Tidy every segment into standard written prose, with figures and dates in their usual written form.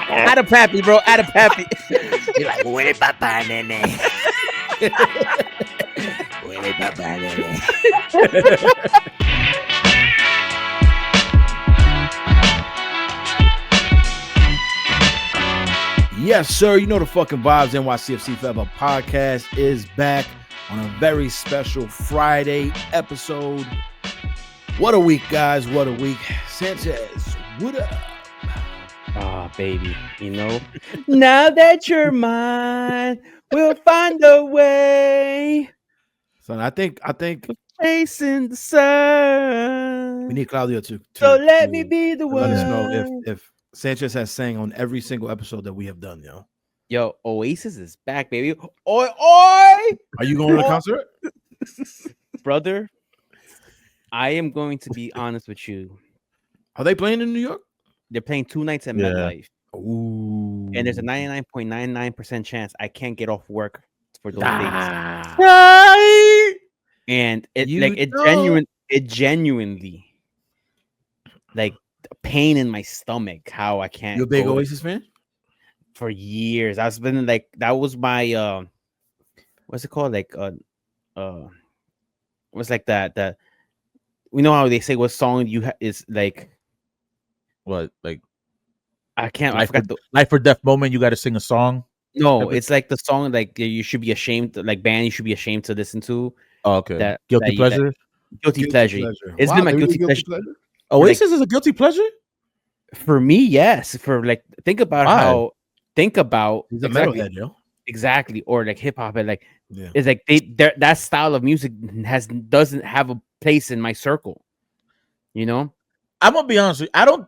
Add a pappy, bro. Add a pappy. You're like, huele papá, nene. Huele papá, nene. Yes, sir. You know the fucking vibes. NYCFC Forever podcast is back on a very special Friday episode. What a week, guys. What a week. Sanchez, what up? Oh, baby. You know, now that you're mine, we'll find a way. Son, I think Chasing the sun. we need Claudio to So let me be the let us one. know if Sanchez has sang on every single episode that we have done, yo. Yo, Oasis is back, baby. Oi, oi! Are you going to the concert? Brother, I am going to be honest with you. Are they playing in New York? They're playing 2 nights at MetLife. Ooh. And there's a 99.99% chance I can't get off work for those days. And it genuinely like pain in my stomach how I can't. You a big go Oasis fan? For years. I've been like, that was my what's it called? Like what's like that we know how they say what song is like What, like I can't life or death moment, you got to sing a song? No, it's like the song like you should be ashamed, like band you should be ashamed to listen to. Oh, okay. Guilty pleasure? Guilty pleasure. It's been my guilty pleasure. Oasis is a guilty pleasure? For me, yes. For like, think about He's a metalhead, yo. Exactly, or like hip hop, and like it's like that style of music doesn't have a place in my circle. You know, I'm gonna be honest with you.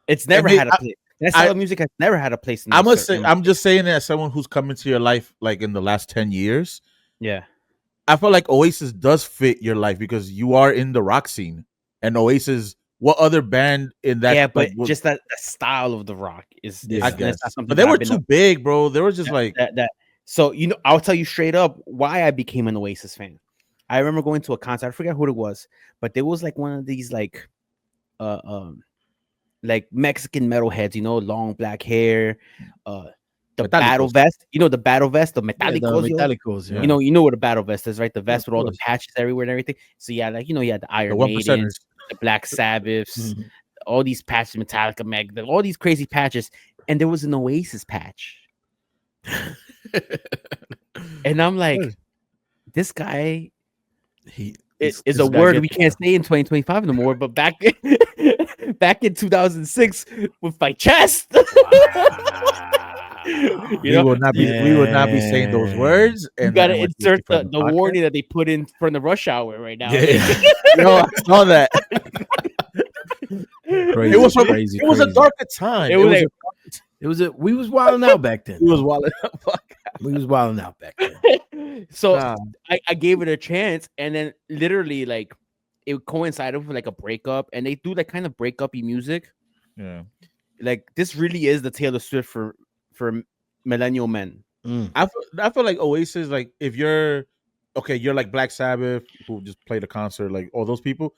It's never had a place. That style of music has never had a place in my circle. I'm just saying that as someone who's come into your life like in the last 10 years. Yeah, I feel like Oasis does fit your life because you are in the rock scene, and Oasis. What other band in that? Yeah, but just that style of the rock is I guess. But they were too big, bro. They were just that. So you know, I'll tell you straight up why I became an Oasis fan. I remember going to a concert. I forget who it was, but there was like one of these like Mexican metalheads, you know, long black hair, the battle vest, you know, the battle vest, the Metallicos, yeah. You know what a battle vest is, right? The vest with all the patches everywhere and everything. So yeah, like, you know, you had the Iron Maiden, the Black Sabbaths, all these patches, Metallica, Meg, all these crazy patches, and there was an Oasis patch. And I'm like, this guy is a word we can't say in 2025 no more, but back in 2006 with my chest. We will not be saying those words. And you gotta insert the warning that they put in for the rush hour right now. No, I saw that. Crazy, it was a darker time. We was wilding out back then. We was wilding out back then. So I gave it a chance, and then literally like it coincided with like a breakup, and they do like kind of breakup-y music. Yeah, like this really is the Taylor Swift for millennial men. I feel like Oasis, like if you're like Black Sabbath who just played a concert, like all those people.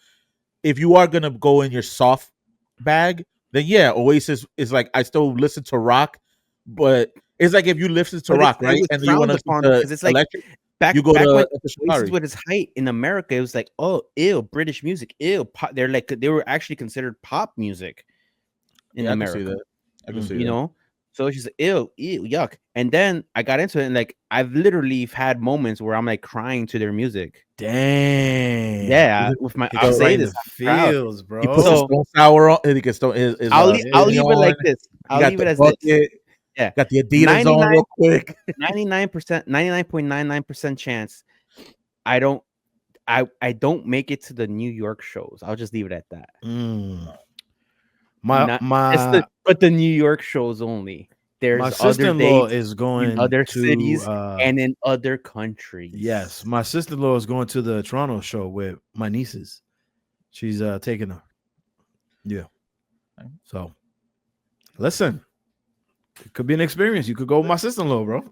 If you are gonna go in your soft bag, then yeah, Oasis is like I still listen to rock, but it's like if you listen to rock, right? And you want to because it's like electric, back you go when to Oasis with its height in America, it was like, oh, ew, British music, ew. Pop. They were actually considered pop music in America. I can see that. You know, so she's like, ew, yuck. And then I got into it, and like I've literally had moments where I'm like crying to their music. Dang. Yeah, with my I'll say this feels, bro. He puts his Stone Sour on. He gets I'll leave it like this. I'll leave it as this. Yeah, got the Adidas on real quick. 99.99% chance I don't make it to the New York shows. I'll just leave it at that. But the New York shows only. There's my sister-in-law is going in other to, cities and in other countries. Yes, my sister-in-law is going to the Toronto show with my nieces. She's taking them. Yeah. So, listen, it could be an experience. You could go with my sister-in-law, bro.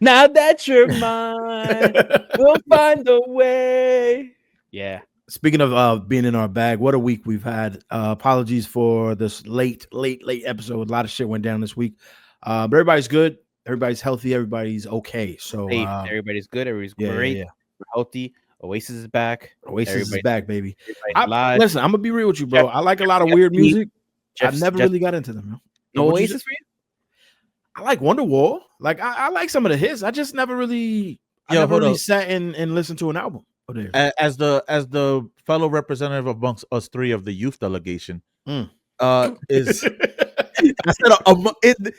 Now that you're mine, we'll find a way. Yeah. Speaking of being in our bag, what a week we've had. Apologies for this late episode. A lot of shit went down this week. But everybody's good. Everybody's healthy. Everybody's okay. So everybody's good. Everybody's great. Yeah. We're healthy. Oasis is back. Oasis is back, baby. Listen, I'm gonna be real with you, bro. I like a lot of weird music. I never really got into them. Man. No Oasis for you? I like Wonderwall. Like I like some of the hits. I just never really, sat and listened to an album. As the fellow representative amongst us three of the youth delegation, is I said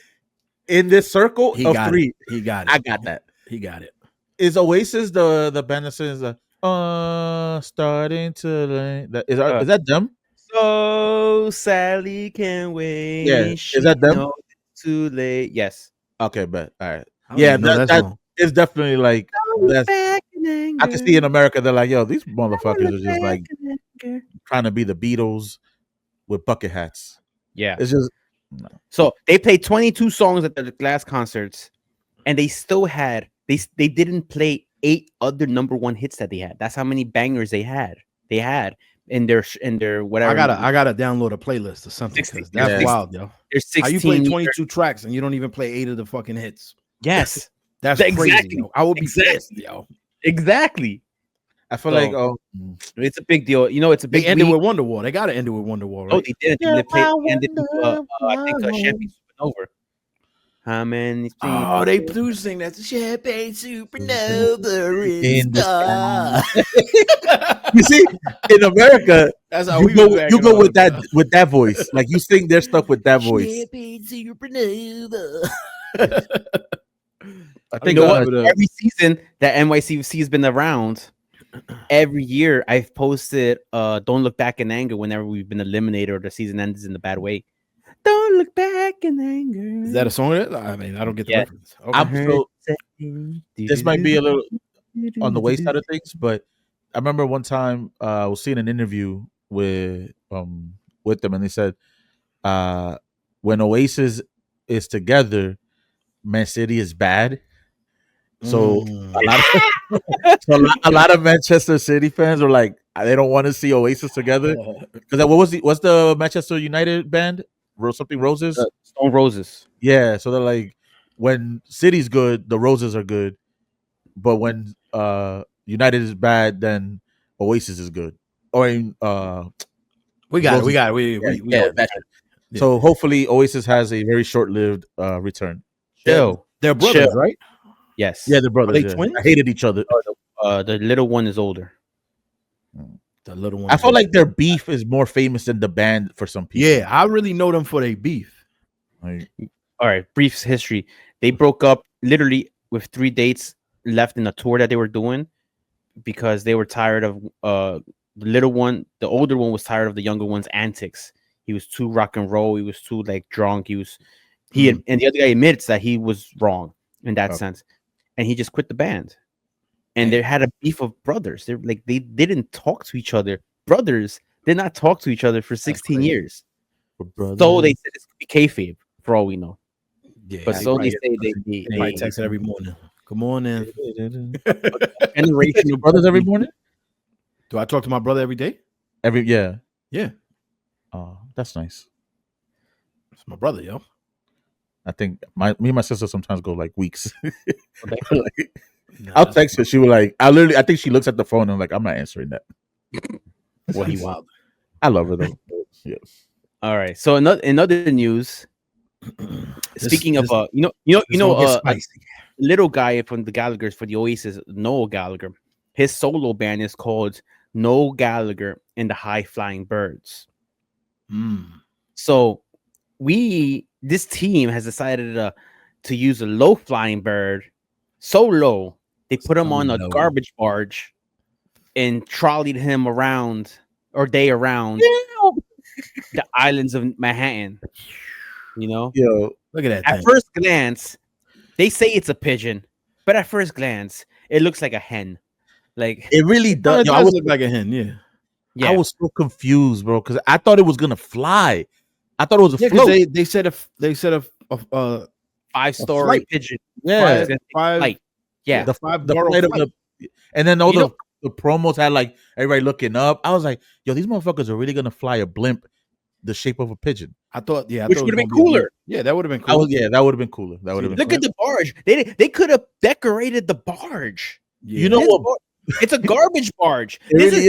in this circle of three, he got it. I got that. He got it. Is Oasis the band that says starting to is that them? So Sally can wait. Yeah, is that them? Too late. Yes. Okay, but all right. Yeah, that is definitely like I can see in America they're like, yo, these motherfuckers are just like trying to be the Beatles with bucket hats. Yeah, it's just So they played 22 songs at the last concerts, and they still had they didn't play 8 other number 1 hits that they had. That's how many bangers they had. They had in their whatever. I gotta download a playlist or something. That's wild, yo. There's 16. How you play 22 tracks and you don't even play 8 of the fucking hits? Yes, that's crazy. Yo. I would be pissed, yo. Exactly. I feel like it's a big deal. You know, it's a big. They ended with Wonderwall. They gotta end it with Wonderwall, right? Oh, they did. They ended with I think Champagne Supernova. How many? Oh, they do sing that Champagne Supernova in the sky. You see, in America, that's how you go with that voice. Like you sing their stuff with that voice. Champagne Supernova. I think every season that NYCFC has been around, every year I've posted "Don't Look Back in Anger" whenever we've been eliminated or the season ends in a bad way. Don't look back in anger. Is that a song? I mean, I don't get the reference. Okay. This might be a little on the waist side of things, but I remember one time I was seeing an interview with them, and they said when Oasis is together, Man City is bad. So a lot of Manchester City fans are like, they don't want to see Oasis together. Because what's the Manchester United band? Something Roses? Stone Roses. Yeah, so they're like, when City's good, the Roses are good. But when United is bad, then Oasis is good. Or we got it. So hopefully Oasis has a very short-lived return. They're brothers, right? Yes. Yeah, they're brothers. Are they twins? I hated each other. The little one is older. The little one. I feel like their beef is more famous than the band for some people. Yeah, I really know them for their beef. All right, brief history. They broke up literally with 3 dates left in the tour that they were doing because they were tired of the little one. The older one was tired of the younger one's antics. He was too rock and roll. He was too like drunk. And the other guy admits that he was wrong in that sense, and he just quit the band. And they had a beef of brothers. They're like they didn't talk to each other. Brothers did not talk to each other for 16 years. So they said it's kayfabe for all we know. Yeah, but so they say they text every morning. Good morning. Generational brothers every morning. Do I talk to my brother every day? Yeah. Oh, that's nice. It's my brother, yo. I think me and my sister sometimes go like weeks. I'll text her. She was like, I think she looks at the phone and I'm like, I'm not answering that. Well, he wild. I love her though. Yeah. All right. So another news. Speaking of little guy from the Gallaghers for the Oasis, Noel Gallagher. His solo band is called Noel Gallagher and the High Flying Birds. So this team has decided to use a low flying bird, so low they put him on a garbage barge and trolleyed him around the islands of Manhattan. You know, yo, look at that. At first glance, they say it's a pigeon, but at first glance, it looks like a hen. Like it really does. It does look like a hen. Yeah. I was so confused, bro, because I thought it was gonna fly. I thought it was a float. They said a 5-story pigeon. Yeah, five. Yeah, the flight of the, and then the promos had like everybody looking up. I was like, yo, these motherfuckers are really gonna fly a blimp the shape of a pigeon. I thought, yeah, which would have been cooler. Yeah, that would have been cool. That would have been cooler. That would have been. Look at the barge. They could have decorated the barge. Yeah. You know what? It's a garbage barge. This is,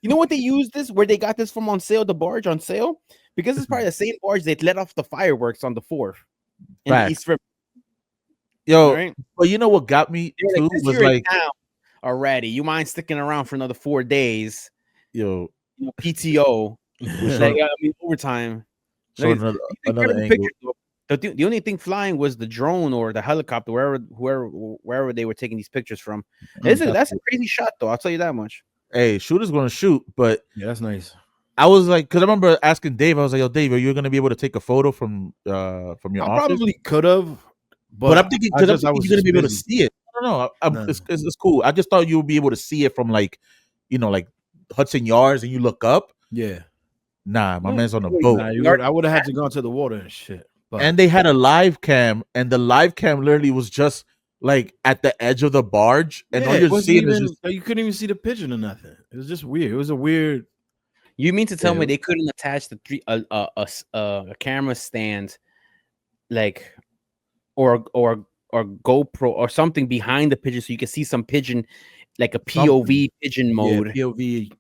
you know what they used this? Where they got this from on sale? The barge on sale, because it's probably the same barge they let off the fireworks on the 4th in the East River. Yo, right? But you know what got me too was like already. You mind sticking around for another 4 days? Yo, PTO. Like, I mean, overtime. So another angle. The only thing flying was the drone or the helicopter, wherever they were taking these pictures from. That's a crazy shot, though. I'll tell you that much. Hey, shooter's gonna shoot, but yeah, that's nice. I was like, because I remember asking Dave, I was like, "Yo, Dave, are you gonna be able to take a photo from your office?" Probably could have, but I'm thinking because you're gonna be able to see it. No, it's cool. I just thought you would be able to see it from like Hudson Yards, and you look up. Yeah. Nah, my man's on a boat. I would have had to go into the water and shit. But. And they had a live cam, and the live cam literally was just like at the edge of the barge, and all you're seeing is just, you couldn't even see the pigeon or nothing. It was just weird. It was a weird. You mean to tell me they couldn't attach a camera stand, like, or GoPro or something behind the pigeon so you can see some pigeon, like a POV pigeon mode, POV,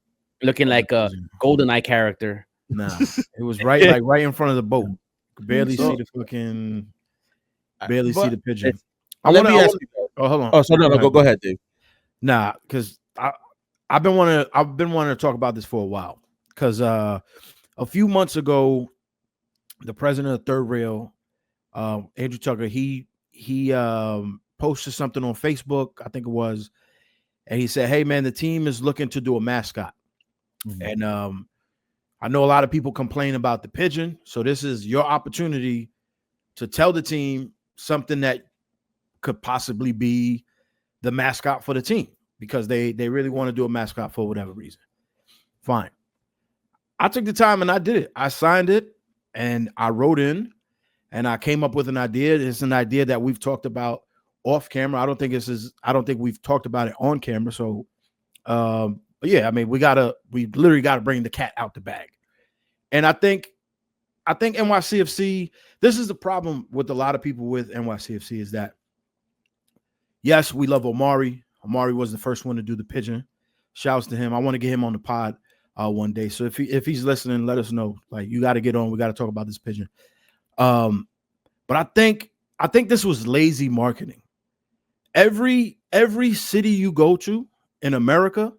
looking like a GoldenEye character. Nah, it was right in front of the boat. Could barely see the fucking. Barely see the pigeon. Let me ask you. Oh, hold on. Oh, so no, go ahead, Dave. Nah, because I've been wanting to talk about this for a while. Because a few months ago, the president of Third Rail, Andrew Tucker, he posted something on Facebook, I think it was, and he said, "Hey man, the team is looking to do a mascot." Mm-hmm. And I know a lot of people complain about the pigeon, so this is your opportunity to tell the team something that could possibly be the mascot for the team, because they really want to do a mascot for whatever reason. Fine. I took the time and I did it. I signed it and I wrote in and I came up with an idea. It's an idea that we've talked about off camera. I don't think we've talked about it on camera. So, but yeah, I mean, we literally gotta bring the cat out the bag. And I think NYCFC, this is the problem with a lot of people with NYCFC, is that, yes, we love Omari. Omari was the first one to do the pigeon. Shouts to him. I want to get him on the pod one day. So if he's listening, let us know. Like, you got to get on. We got to talk about this pigeon. But I think this was lazy marketing. Every city you go to in America,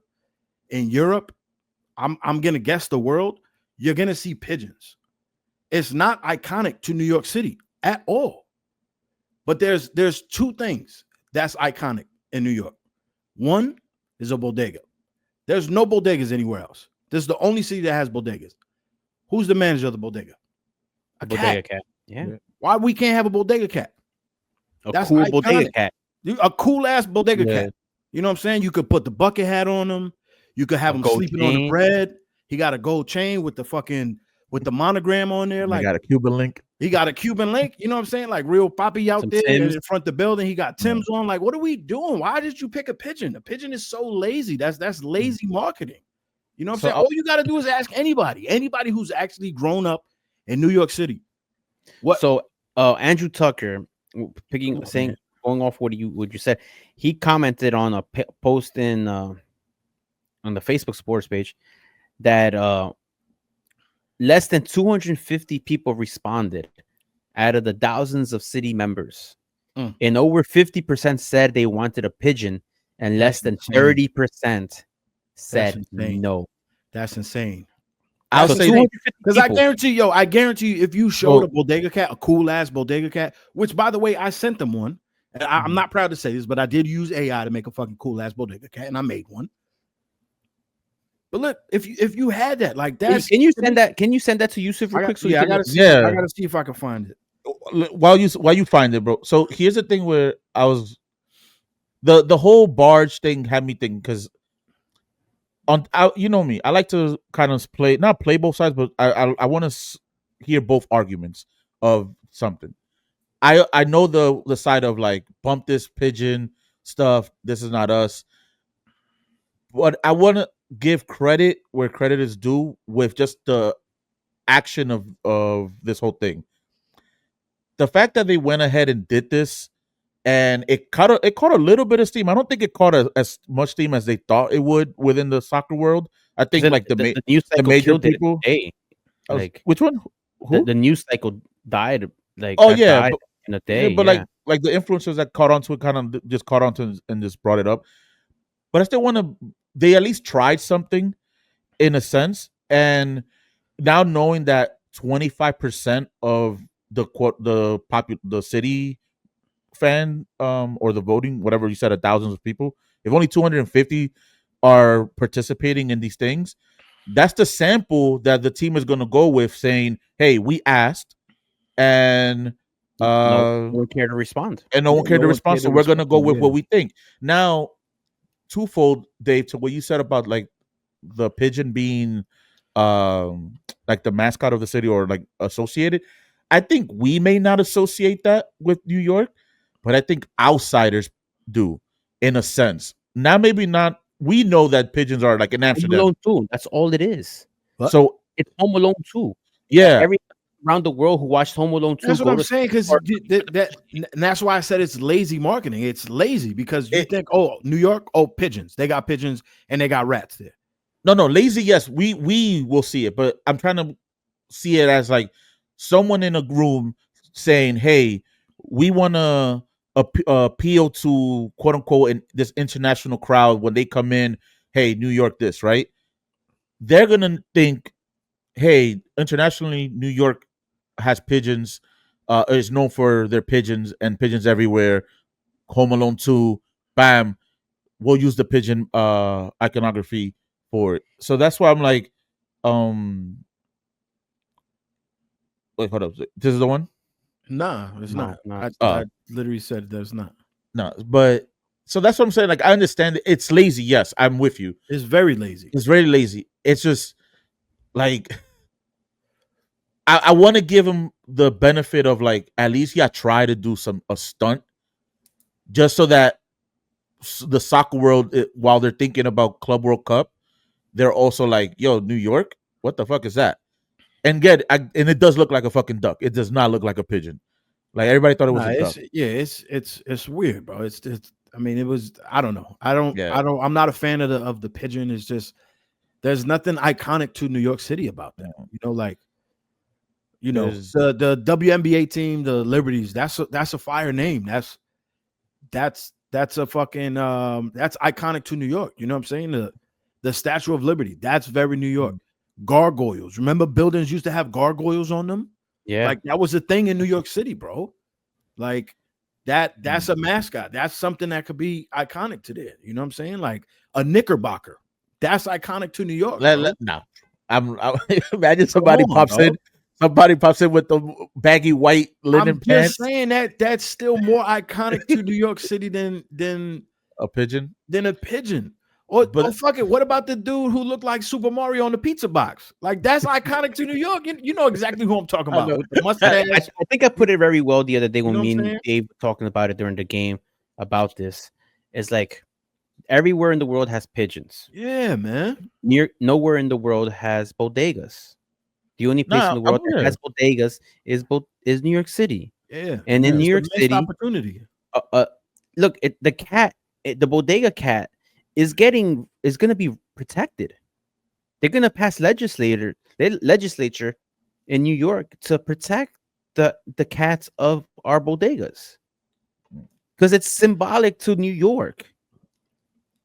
in Europe, I'm gonna guess the world, you're gonna see pigeons. It's not iconic to New York City at all. But there's two things that's iconic in New York. One is a bodega. There's no bodegas anywhere else. This is the only city that has bodegas. Who's the manager of the bodega? A bodega cat. Yeah. Why we can't have a bodega cat? That's cool iconic. Bodega cat. A cool ass bodega cat. You know what I'm saying? You could put the bucket hat on him. You could have him sleeping on the bread. He got a gold chain with the monogram on there. Like, he got a Cuban link. He got a Cuban link. You know what I'm saying? Like real poppy out there in front of the building. He got Tim's on. Like, what are we doing? Why did you pick a pigeon? A pigeon is so lazy. That's lazy marketing. You know what I'm saying? All you got to do is ask anybody who's actually grown up in New York City. What? So Andrew Tucker, going off what you said, he commented on a post on the Facebook sports page that less than 250 people responded out of the thousands of city members, and over 50% said they wanted a pigeon, and less than 30% said no. That's insane. I'll say because I guarantee you, if you showed a bodega cat, a cool ass bodega cat, which by the way, I sent them one. And I'm not proud to say this, but I did use AI to make a fucking cool ass bodega cat, and I made one. But look, if you had that, like that, can you send that to Yousef real quick? I gotta see if I can find it. While you find it, bro. So here's the thing where I was the whole barge thing had me thinking, because you know me, I like to kind of not play both sides, but I want to hear both arguments of something. I know the side of like bump this pigeon stuff. This is not us. But I want to give credit where credit is due with just the action of this whole thing. The fact that they went ahead and did this, and it caught a little bit of steam. I don't think it caught as much steam as they thought it would within the soccer world. I think like the news cycle major people. Like which one? The news cycle died. Like died in a day. But like the influencers that caught on to it kind of just caught on to and just brought it up. But I still want to. They at least tried something, in a sense, and now knowing that 25% of the city fan or the voting, whatever you said, of thousands of people, if only 250 are participating in these things, that's the sample that the team is going to go with, saying, hey, we asked and no one cared to respond, and no one cared to respond, so we're going to go with what we think. Now, twofold, Dave, to what you said about like the pigeon being like the mascot of the city or like associated, I think we may not associate that with New York, but I think outsiders do, in a sense. Now, maybe not. We know that pigeons are like in Amsterdam. Home Alone 2. That's all it is. What? So it's Home Alone 2. Yeah. Every around the world who watched Home Alone 2. That's what I'm saying, because that's why I said it's lazy marketing. It's lazy because you think, oh, New York, oh, pigeons. They got pigeons and they got rats there. No, lazy, yes, we will see it, but I'm trying to see it as like someone in a room saying, hey, we want to appeal to quote unquote this international crowd when they come in. Hey, New York, this, right? They're gonna think, hey, internationally, New York has pigeons, is known for their pigeons and pigeons everywhere. Home Alone 2, bam, we'll use the pigeon iconography for it. So that's why I'm like, wait, hold up, this is the one? Nah, it's not. I literally said there's not. No, but so that's what I'm saying. Like, I understand it's lazy. Yes, I'm with you. It's very lazy. It's very lazy. It's just like I want to give him the benefit of like at least try to do a stunt, just so that the soccer world, while they're thinking about Club World Cup, they're also like, yo, New York, what the fuck is that? And and it does look like a fucking duck. It does not look like a pigeon. Like everybody thought it was a duck. Yeah, it's weird, bro. It's I mean, it was, I don't know. I'm not a fan of the pigeon. It's just there's nothing iconic to New York City about that. You know, like, you know, the WNBA team, the Liberties, that's a fire name. That's a fucking that's iconic to New York. You know what I'm saying? The Statue of Liberty, that's very New York. Gargoyles. Remember buildings used to have gargoyles on them? Yeah. Like that was a thing in New York City, bro. Like that's a mascot. That's something that could be iconic to there. You know what I'm saying? Like a Knickerbocker. That's iconic to New York. No. I'm imagine somebody pops in. Somebody pops in with the baggy white linen pants. I'm just saying that's still more iconic to New York City than a pigeon. Or fuck it. What about the dude who looked like Super Mario on the pizza box? Like that's iconic to New York. You know exactly who I'm talking about. With the mustache. I think I put it very well the other day when me and Dave were talking about it during the game about this. It's like everywhere in the world has pigeons. Yeah, man. Nowhere in the world has bodegas. The only place in the world that has bodegas is New York City. Yeah, and in New York City, opportunity. Look, the bodega cat is going to be protected. They're going to pass legislature in New York to protect the cats of our bodegas because it's symbolic to New York.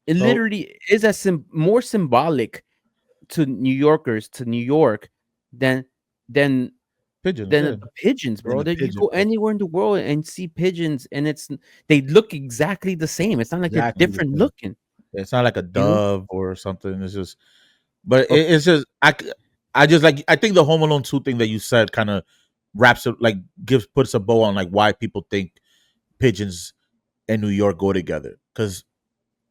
It literally is more symbolic to New Yorkers, to New York, than pigeons, bro. You go anywhere in the world and see pigeons, and they look exactly the same. It's not like they're different looking. It's not like a dove or something. It's just, but it's just I think the Home Alone 2 thing that you said kind of wraps it, like puts a bow on like why people think pigeons and New York go together, because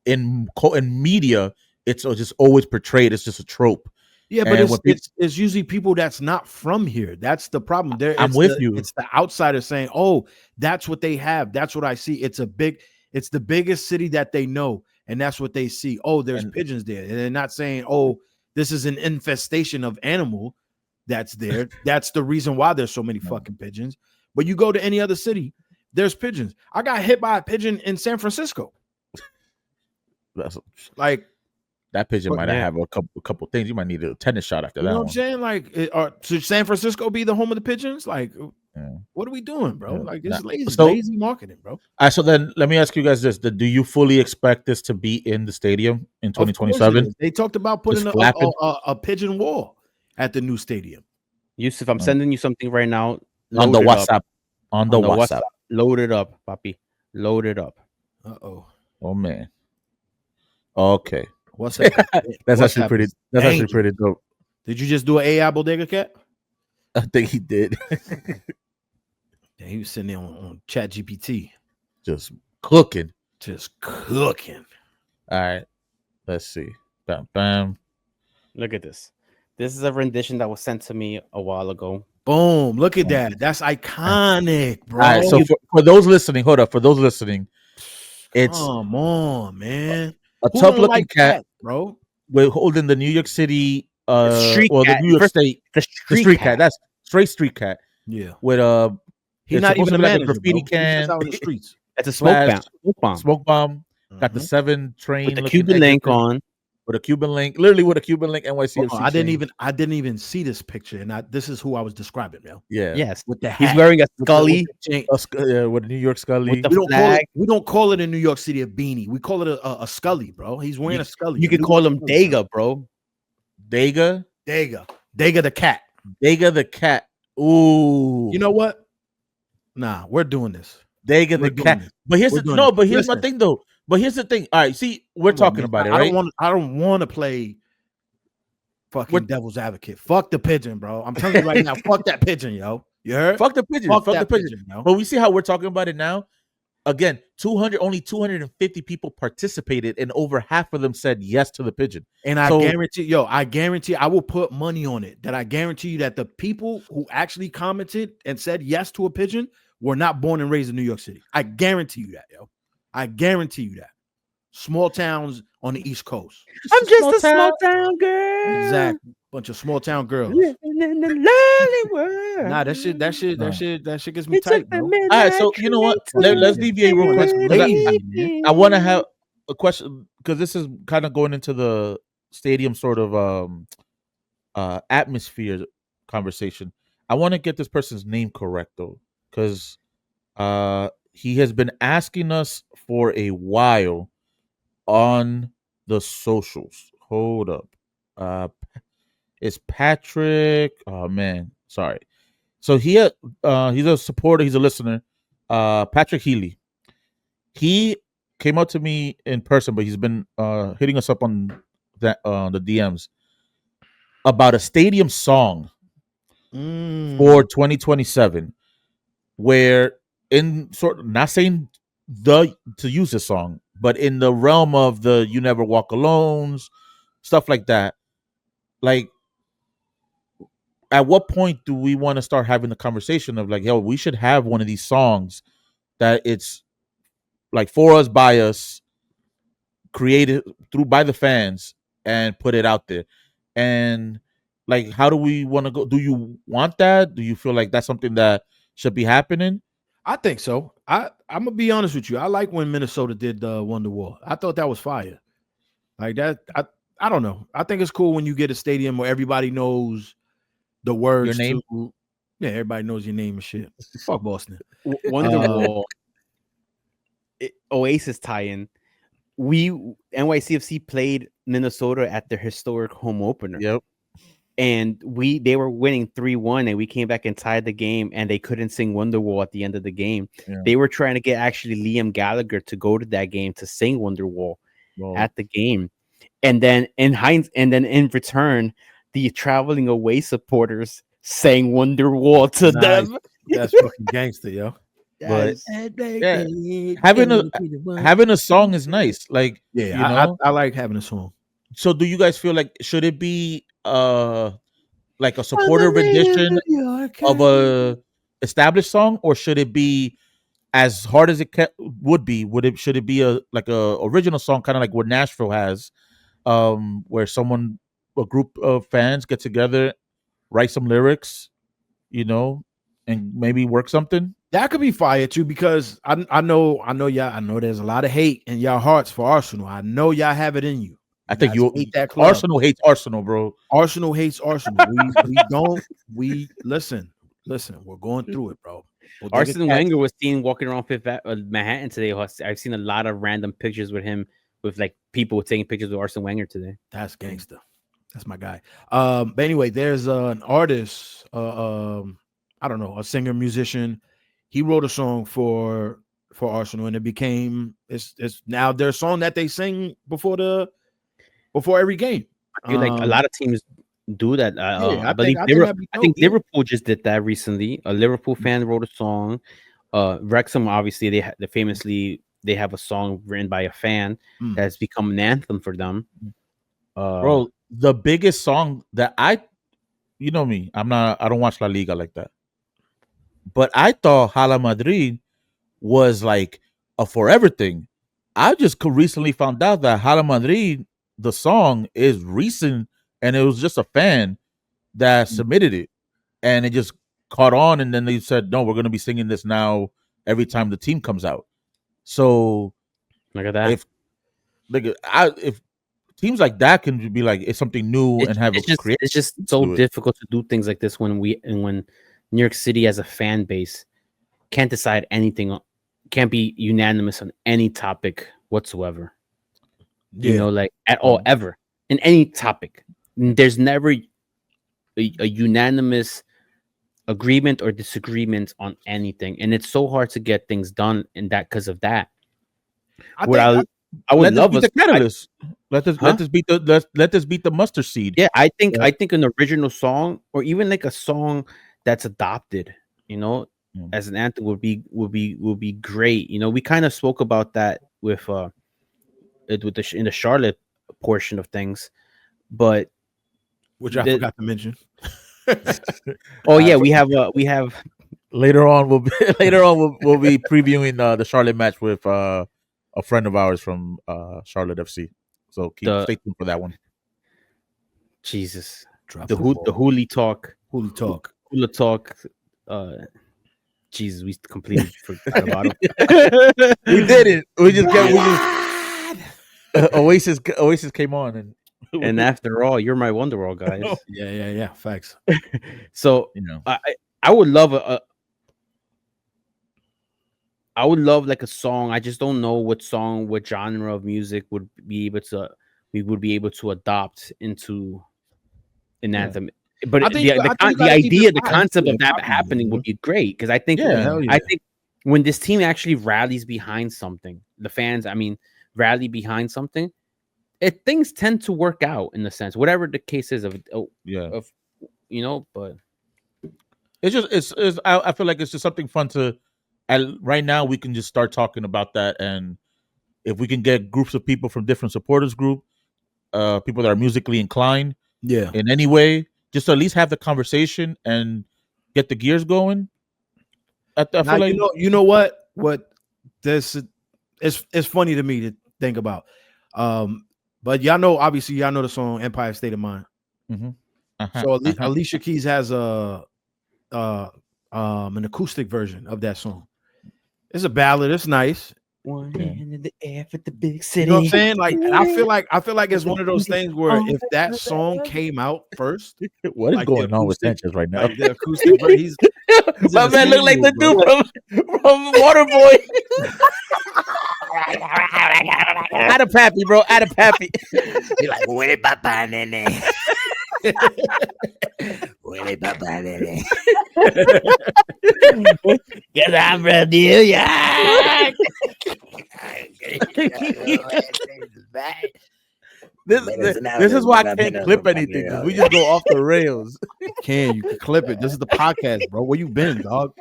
in media it's just always portrayed as just a trope. Yeah, but it's usually people that's not from here. That's the problem. I'm with you. It's the outsider saying, "Oh, that's what they have. That's what I see." It's the biggest city that they know, and that's what they see. Oh, there's pigeons there, and they're not saying, "Oh, this is an infestation of animal that's there." That's the reason why there's so many fucking pigeons. But you go to any other city, there's pigeons. I got hit by a pigeon in San Francisco. That's like that pigeon might have a couple things. You might need a tennis shot after that. You know what I'm saying? Like, should San Francisco be the home of the pigeons? Like, what are we doing, bro? Like, it's lazy marketing, bro. All right, so then let me ask you guys this: do you fully expect this to be in the stadium in 2027? They talked about putting a pigeon wall at the new stadium. Yousef, I'm sending you something right now. On the WhatsApp. On the WhatsApp. Load it up, papi. Load it up. Oh man. Okay. What's that? That's actually pretty. That's actually pretty dope. Did you just do an AI bodega cat? I think he did. Yeah, he was sitting there on Chat GPT, just cooking. All right, let's see. Bam, bam. Look at this. This is a rendition that was sent to me a while ago. Boom! Look at that. That's iconic, bro. All right, so for those listening, hold up. For those listening, it's come on, man. A tough-looking cat, bro. With holding the New York City, street the New York State, the street cat. That's straight street cat. Yeah, with he's not even a manager, graffiti can. He's out in the streets. That's a smoke bomb. Smoke bomb. Got the 7 train with the Cuban link on. With a Cuban link, literally with a Cuban link. NYCFC. I didn't even see this picture, and this is who I was describing, yo. Yeah. Yes. With the hat. He's wearing a Scully. With a New York Scully. With the flag. We don't call it in New York City a beanie. We call it a Scully, bro. He's wearing a Scully. You could call him Dega, bro. Dega the cat. Dega the cat. Ooh. You know what? Nah, we're doing this. Dega the cat. But here's my thing though. But here's the thing. All right, see, we're talking about it, right? I don't want to play fucking devil's advocate. Fuck the pigeon, bro. I'm telling you right now. Fuck that pigeon, yo. You heard? Fuck the pigeon. Fuck the pigeon. Yo. But we see how we're talking about it now. Again, only 250 people participated, and over half of them said yes to the pigeon. And I guarantee, I will put money on it that I guarantee you that the people who actually commented and said yes to a pigeon were not born and raised in New York City. I guarantee you that, yo. I guarantee you that. Small towns on the East Coast. I'm just a small town girl. Exactly. Bunch of small town girls. Living in the lonely world. Nah, that shit gets me tight, bro. All right, so you know what? Let's deviate real quick. I want to have a question because this is kind of going into the stadium sort of atmosphere conversation. I want to get this person's name correct though, because he has been asking us for a while on the socials. Hold up. It's Patrick. Oh man, sorry. So he's a supporter, he's a listener. Patrick Healy. He came out to me in person, but he's been hitting us up on that the DMs about a stadium song for 2027 where not saying to use this song, but in the realm of the You Never Walk Alones, stuff like that. Like, at what point do we want to start having the conversation of like, yo, we should have one of these songs that it's like for us, by us, created by the fans and put it out there? And like, how do we want to go? Do you want that? Do you feel like that's something that should be happening? I think so. I'm gonna be honest with you. I like when Minnesota did the Wonderwall. I thought that was fire. Like that. I don't know. I think it's cool when you get a stadium where everybody knows the words. Your name? Yeah, everybody knows your name and shit. Fuck Boston. Wonderwall. Oasis tie-in. NYCFC played Minnesota at their historic home opener. Yep. And they were winning 3-1, and we came back and tied the game, and they couldn't sing Wonderwall at the end of the game. Yeah. They were trying to get actually Liam Gallagher to go to that game to sing Wonderwall at the game. And then in return, the traveling away supporters sang Wonderwall to them. That's fucking gangster, yo. But having a song is nice. Like, I like having a song. So do you guys feel like should it be like a supporter rendition of a established song, or should it be as hard as it would be, should it be a original song, kind of like what Nashville has, where a group of fans get together, write some lyrics, and maybe work something? That could be fire too, because I know y'all. I know there's a lot of hate in y'all hearts for Arsenal. I know y'all have it in you. I think you hate that club. Arsenal hates Arsenal, bro. Arsenal hates Arsenal. We listen. We're going through it, bro. Arsene Wenger was seen walking around Manhattan today. I've seen a lot of random pictures with him, with like people taking pictures with Arsene Wenger today. That's gangster. That's my guy. But anyway, there's an artist, I don't know, a singer, musician. He wrote a song for Arsenal, and it's now their song that they sing before every game. I feel like a lot of teams do that. I think Liverpool just did that recently. A Liverpool fan wrote a song. Wrexham, obviously, they have a song written by a fan that's become an anthem for them. Bro, the biggest song that you know me, I don't watch La Liga like that, but I thought Hala Madrid was like a forever thing. I just recently found out that Hala Madrid, the song, is recent, and it was just a fan that submitted it, and it just caught on, and then they said, no, we're going to be singing this now every time the team comes out. So look at that. If teams like that can be like, it's something new and have it's just so difficult to do things like this when New York City as a fan base can't decide anything, can't be unanimous on any topic whatsoever. Like at all, ever, in any topic. There's never a unanimous agreement or disagreement on anything, and it's so hard to get things done in that because of that. I would love the catalyst. Let this beat the mustard seed. Yeah, I think an original song, or even like a song that's adopted, as an anthem would be great. We kind of spoke about that with in the Charlotte portion of things, which I forgot to mention. Yeah, we have later on. We'll be previewing the Charlotte match with a friend of ours from Charlotte FC. So stay tuned for that one. Jesus, the Hoolitalk. Jesus, we completely forgot about it. We didn't. We just Oasis came on, and after all, you're my Wonderwall, guys. Yeah. Facts. So I would love I would love like a song. I just don't know what genre of music we would be able to adopt into an anthem. But the concept of that happening would be great, because I think when this team actually rallies behind something, the fans, rally behind something, things tend to work out in the sense, whatever the case is but it's I feel like it's just something fun to. Right now, we can just start talking about that, and if we can get groups of people from different supporters group, people that are musically inclined, in any way, just to at least have the conversation and get the gears going. I feel like you know what this it's funny to me to think about, but obviously y'all know the song Empire State of Mind. So Alicia Keys has an acoustic version of that song. It's a ballad. It's nice. One hand in the air for the big city. You know what I'm saying? Like, I feel like it's one of those things where if that song came out first, what is going on with Sanchez right now? Like the acoustic, he's my man look like the dude from Waterboy. Out of Pappy, bro. Out of Pappy. You're like, where Papa Nene? Where Papa Nene? Because I'm from New York. This is why I can't clip anything, because we just go off the rails. You can clip it. This is the podcast, bro. Where you been, dog?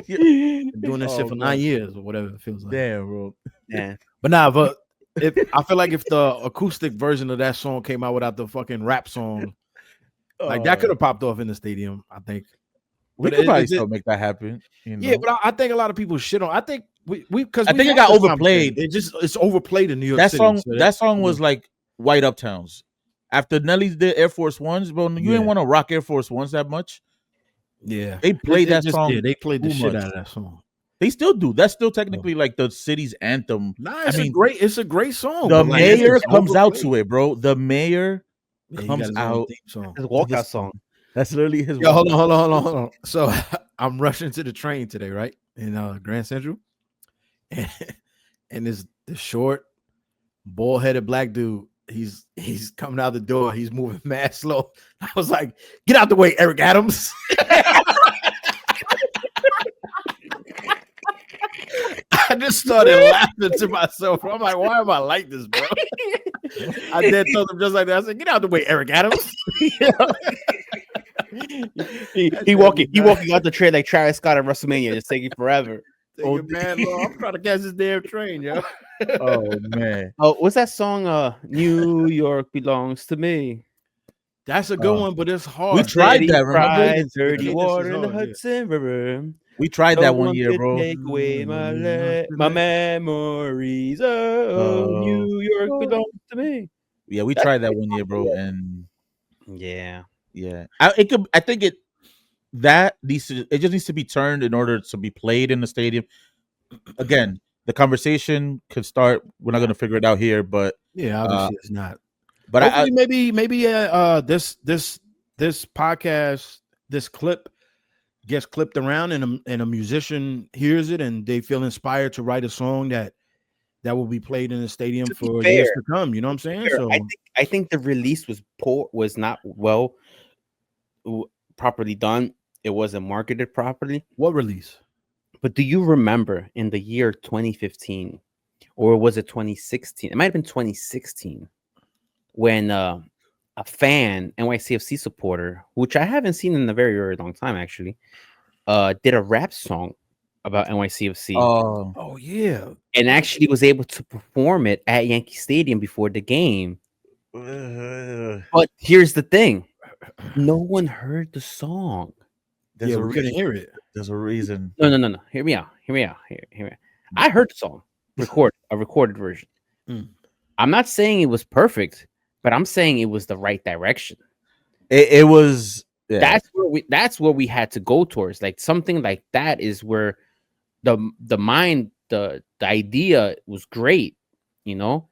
Been doing this shit for 9 years or whatever it feels like. Damn, bro. Yeah. But I feel like if the acoustic version of that song came out without the fucking rap song, like that could have popped off in the stadium, I think. We could probably still make that happen. You know? Yeah, but I think a lot of people shit on. I think because I think it got overplayed. It's overplayed in New York that City. That song was like White Uptowns. After Nelly's did Air Force Ones, bro, you didn't want to rock Air Force Ones that much. Yeah, they played that song. Yeah, they played the shit out of that song. They still do. That's still technically like the city's anthem. Nah, it's a great song. The mayor comes out to it, bro. The mayor comes out. His walkout song. That's literally his. Yo, hold on. So I'm rushing to the train today, right? In Grand Central, and this the short, bald-headed black dude. He's coming out the door. He's moving mad slow. I was like, "Get out the way, Eric Adams." I just started laughing to myself. I'm like, why am I like this, bro? I then told him just like that. I said, "Get out the way, Eric Adams." he walking out the train like Travis Scott at WrestleMania. It's taking forever. I'm trying to catch this damn train, yo. Oh man. Oh, what's that song? New York belongs to me. That's a good one, but it's hard. We tried that. Remember? Dirty water in the Hudson River. We tried that one year, bro. Take away my memories. Oh, New York belongs to me. Yeah, we tried that one year, bro, and yeah. I think it just needs to be turned in order to be played in the stadium. Again, the conversation could start. We're not going to figure it out here, but yeah, obviously it's not. But maybe this podcast, this clip gets clipped around, and a musician hears it, and they feel inspired to write a song that will be played in the stadium for years to come. You know what I'm saying? Fair. So I think the release was not properly done. It wasn't marketed properly. What release? But do you remember in the year 2015, or was it 2016? It might have been 2016, when a fan, NYCFC supporter, which I haven't seen in a very, very long time, actually, did a rap song about NYCFC. Oh yeah, and actually was able to perform it at Yankee Stadium before the game. But here's the thing: no one heard the song. We're gonna hear it. There's a reason. No. Hear me out. I heard the song, a recorded version. I'm not saying it was perfect, but I'm saying it was the right direction. It was. Yeah. That's where we had to go towards. Like something like that is where the idea was great, you know.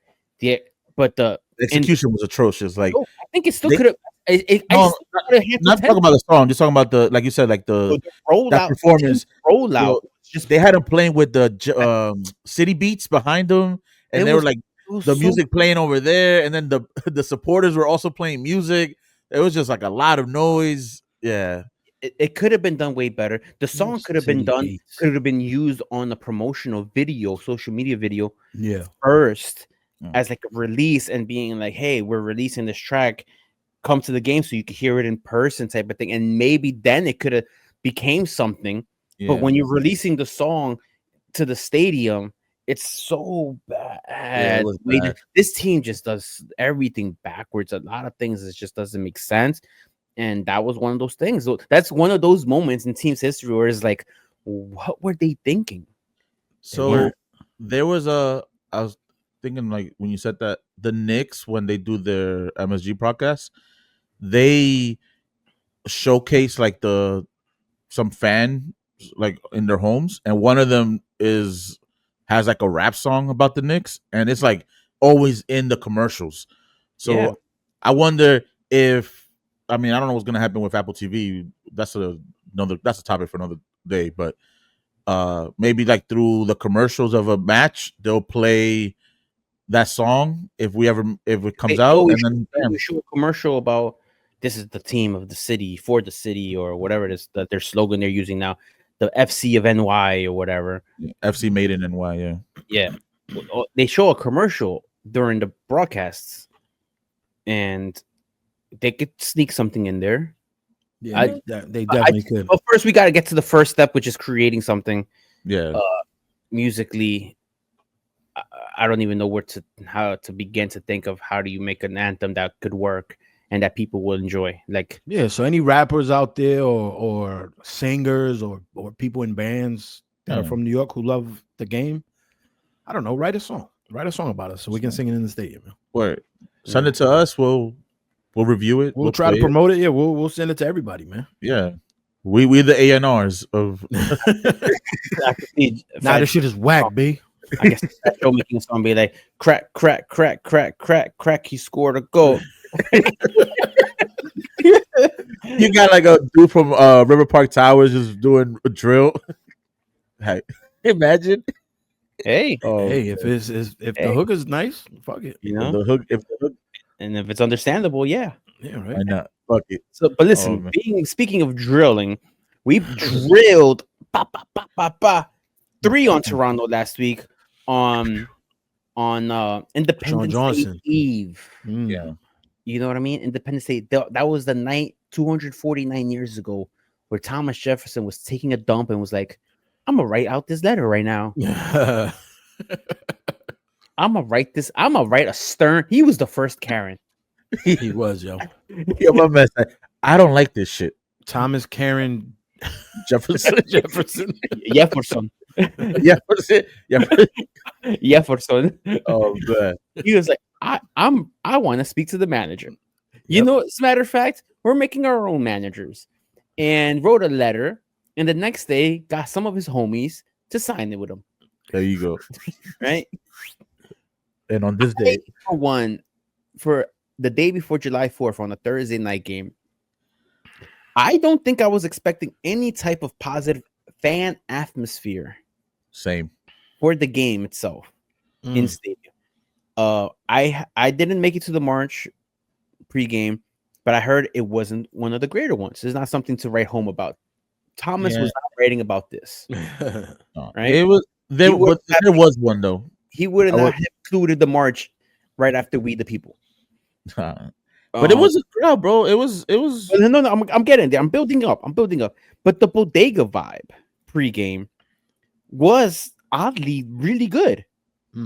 But the execution was atrocious. Like I think it still could have. Not talking about the song, just talking about the, like you said, like the performance rollout. They had them playing with the city beats behind them, and they were like the music playing over there, and then the supporters were also playing music. It was just like a lot of noise. Yeah, it could have been done way better. The song could have been done, could have been used on a promotional video, social media video. Yeah, first as like a release, and being like, hey, we're releasing this track. Come to the game so you could hear it in person, type of thing, and maybe then it could have became something. Yeah. But when you're releasing the song to the stadium, it's so bad. Yeah, this team just does everything backwards. A lot of things it just doesn't make sense, and that was one of those things. So that's one of those moments in team's history where it's like, what were they thinking? So there was I was thinking, like, when you said that, the Knicks, when they do their MSG podcast, they showcase like some fan like in their homes, and one of them has like a rap song about the Knicks, and it's like always in the commercials. So I wonder if, I mean, I don't know what's gonna happen with Apple TV. That's a topic for another day, but maybe like through the commercials of a match, they'll play that song if it comes out, and then we show a commercial about this is the team of the city, for the city, or whatever it is that their slogan they're using now, the FC of NY or whatever. FC made in NY, yeah. They show a commercial during the broadcasts, and they could sneak something in there. Yeah, they definitely could. But first, we got to get to the first step, which is creating something. Yeah, musically. I don't even know how to begin to think of how do you make an anthem that could work and that people will enjoy. Like, yeah. So any rappers out there or singers or people in bands that are from New York who love the game, I don't know, write a song about us so we can sing it in the stadium. Word. Send it to us. We'll review it. We'll try to promote it. Yeah, we'll send it to everybody, man. Yeah. We the ANRs of nah, this shit is whack, B. I guess that show making a song be like crack, crack, crack, crack, crack, crack. He scored a goal. You got like a dude from River Park Towers just doing a drill. Hey, imagine. Hey, hey, if the hook is nice, fuck it. You know, if the hook, and if it's understandable, yeah, right. Why not? Fuck it. So, but listen, speaking of drilling, we drilled 3 on Toronto last week on Independence Day Eve. Yeah, you know what I mean. Independence Day. That was the night 249 years ago where Thomas Jefferson was taking a dump and was like, "I'm gonna write out this letter right now. I'm gonna write a stern." He was the first Karen. He was, yo. Yo, my man said, I don't like this shit. Thomas Karen Jefferson. Jefferson. Oh man. He was like, I want to speak to the manager. You know, as a matter of fact, we're making our own managers, and wrote a letter. And the next day, got some of his homies to sign it with him. There you go. Right. And on this day, for the day before July 4th on a Thursday night game, I don't think I was expecting any type of positive fan atmosphere. Same. For the game itself in stadium. I didn't make it to the March pregame, but I heard it wasn't one of the greater ones. It's not something to write home about. Thomas was not writing about this. Right? It was there was one though. He would have included the March right after We the People. But it was a crowd, bro. It was. No. I'm getting there. I'm building up. But the bodega vibe pregame was oddly really good.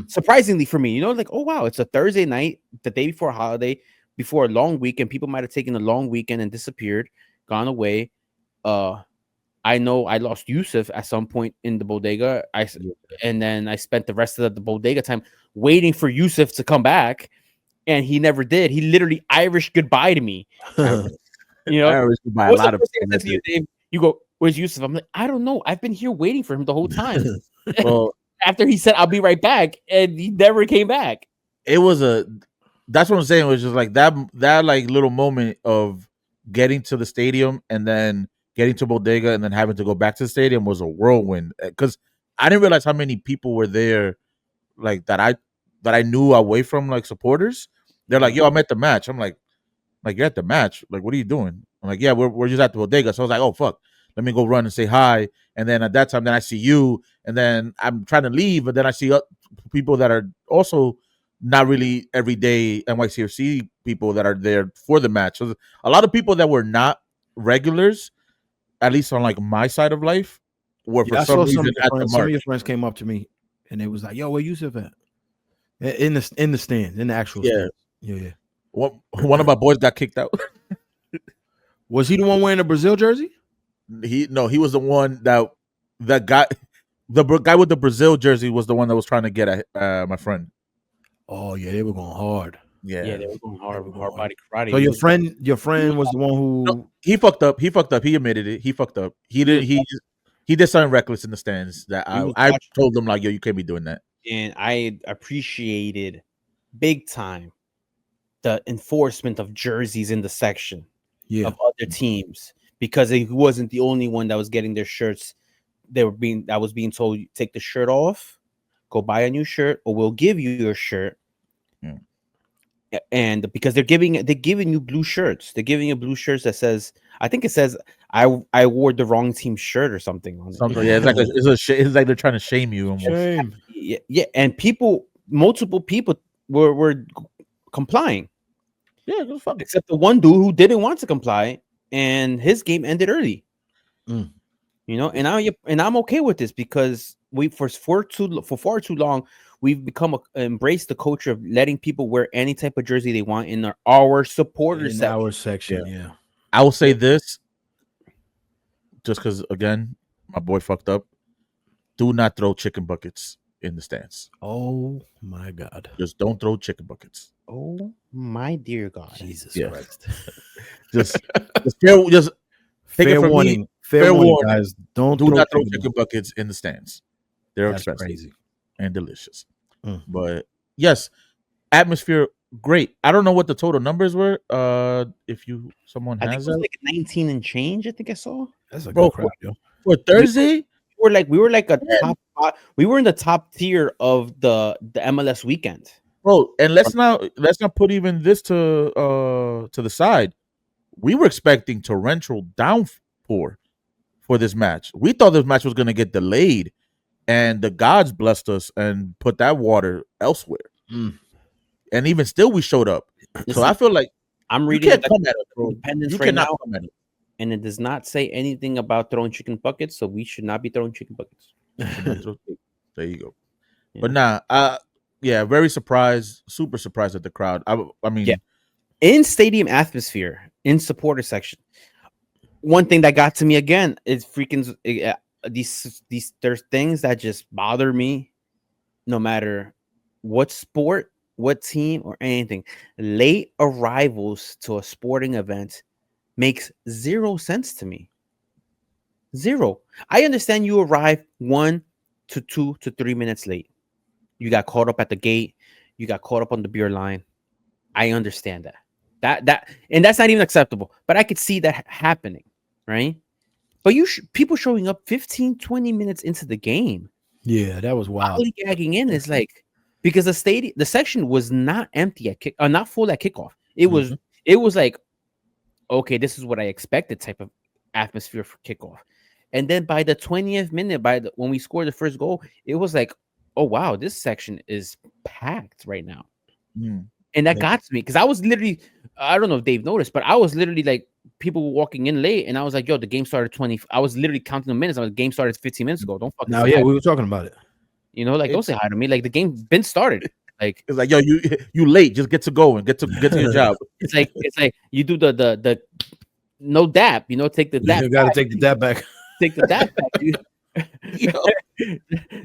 Surprisingly for me, you know, like, oh wow, it's a Thursday night, the day before a holiday, before a long weekend. People might have taken a long weekend and disappeared, gone away. I know I lost Yousef at some point in the bodega. And then I spent the rest of the bodega time waiting for Yousef to come back. And he never did. He literally Irish goodbye to me. You know, Irish goodbye. A lot of you go, where's Yousef? I'm like, I don't know. I've been here waiting for him the whole time. Well, after he said I'll be right back, and he never came back. That's what I'm saying. It was just like that like little moment of getting to the stadium and then getting to bodega and then having to go back to the stadium was a whirlwind, because I didn't realize how many people were there, like that I knew away from like supporters. They're like, yo, I'm at the match. I'm like you're at the match? Like, what are you doing? I'm like, yeah, we're just at the bodega. So I was like, oh fuck, let me go run and say hi. And then at that time, then I see you, and then I'm trying to leave, but then I see people that are also not really everyday NYCFC people that are there for the match. So a lot of people that were not regulars, at least on like my side of life, were for some reason at the march. Some of your friends came up to me and it was like, yo, where Yousef at? In the stand, in the actual stand. Yeah. One of my boys got kicked out. Was he the one wearing a Brazil jersey? He was the one the guy with the Brazil jersey was the one that was trying to get at my friend. Oh yeah, they were going hard. Yeah, they were going hard with hard body karate. So your friend was the one who he fucked up. He admitted it. He fucked up. He did something reckless in the stands that I told him like, yo, you can't be doing that. And I appreciated big time the enforcement of jerseys in the section of other teams, because he wasn't the only one that was getting their shirts. I was being told, take the shirt off, go buy a new shirt, or we'll give you your shirt. And because they're giving you blue shirts, they're giving you blue shirts that says, I think it says I wore the wrong team shirt or something on it. Yeah, it's like they're trying to shame you. Shame. Yeah, and multiple people were complying. Yeah, except the one dude who didn't want to comply, and his game ended early. You know, and I'm okay with this, because for far too long we've become embraced the culture of letting people wear any type of jersey they want in our supporters in our section. Yeah. I will say this, just because again, my boy fucked up. Do not throw chicken buckets in the stands. Oh my God! Just don't throw chicken buckets. Oh my dear God! Jesus Yeah. Christ! just take fair it from warning. me. Fair warning, guys. Do not throw chicken buckets in the stands. They're expensive crazy and delicious. But yes, atmosphere great. I don't know what the total numbers were. If someone I think has it was that, like 19 and change. I think I saw. That's a good crowd, yo. For Thursday, we were like a top. We were in the top tier of the MLS weekend, bro. And let's not put even this to the side. We were expecting torrential downpour for this match. We thought this match was going to get delayed, and the gods blessed us and put that water elsewhere. And even still, we showed up. So I feel like I'm reading you can't come at us, bro. Independence You right cannot now, come at us. and it does not say anything about throwing chicken buckets, so we should not be throwing chicken buckets. There you go. Yeah. But nah, very surprised, super surprised at the crowd. I mean, in stadium atmosphere, in supporter section. One thing that got to me again is freaking these. There's things that just bother me, no matter what sport, what team, or anything. Late arrivals to a sporting event makes zero sense to me. Zero. I understand you arrive 1 to 2 to 3 minutes late. You got caught up at the gate. You got caught up on the beer line. I understand that. And that's not even acceptable. But I could see that happening, right? But people showing up 15, 20 minutes into the game. Yeah, that was wild. Gagging in is like, because the section was not empty at not full at kickoff. It was like, okay, this is what I expected type of atmosphere for kickoff. And then by the 20th minute, when we scored the first goal, it was like, oh wow, this section is packed right now. And that got to me because I was literally, I don't know if Dave noticed, but I was literally like, people were walking in late, and I was like, yo, the game started 20. I was literally counting the minutes. The game started 15 minutes ago. Don't fucking. No, yeah, we were talking about it. You know, like, don't say hi to me. Like, the game been started. Like, it's like, yo, you late. Just get to going. Get to your job. It's like you do the no dap. You know, take the dap. You got to take the dap back. Take the dap back.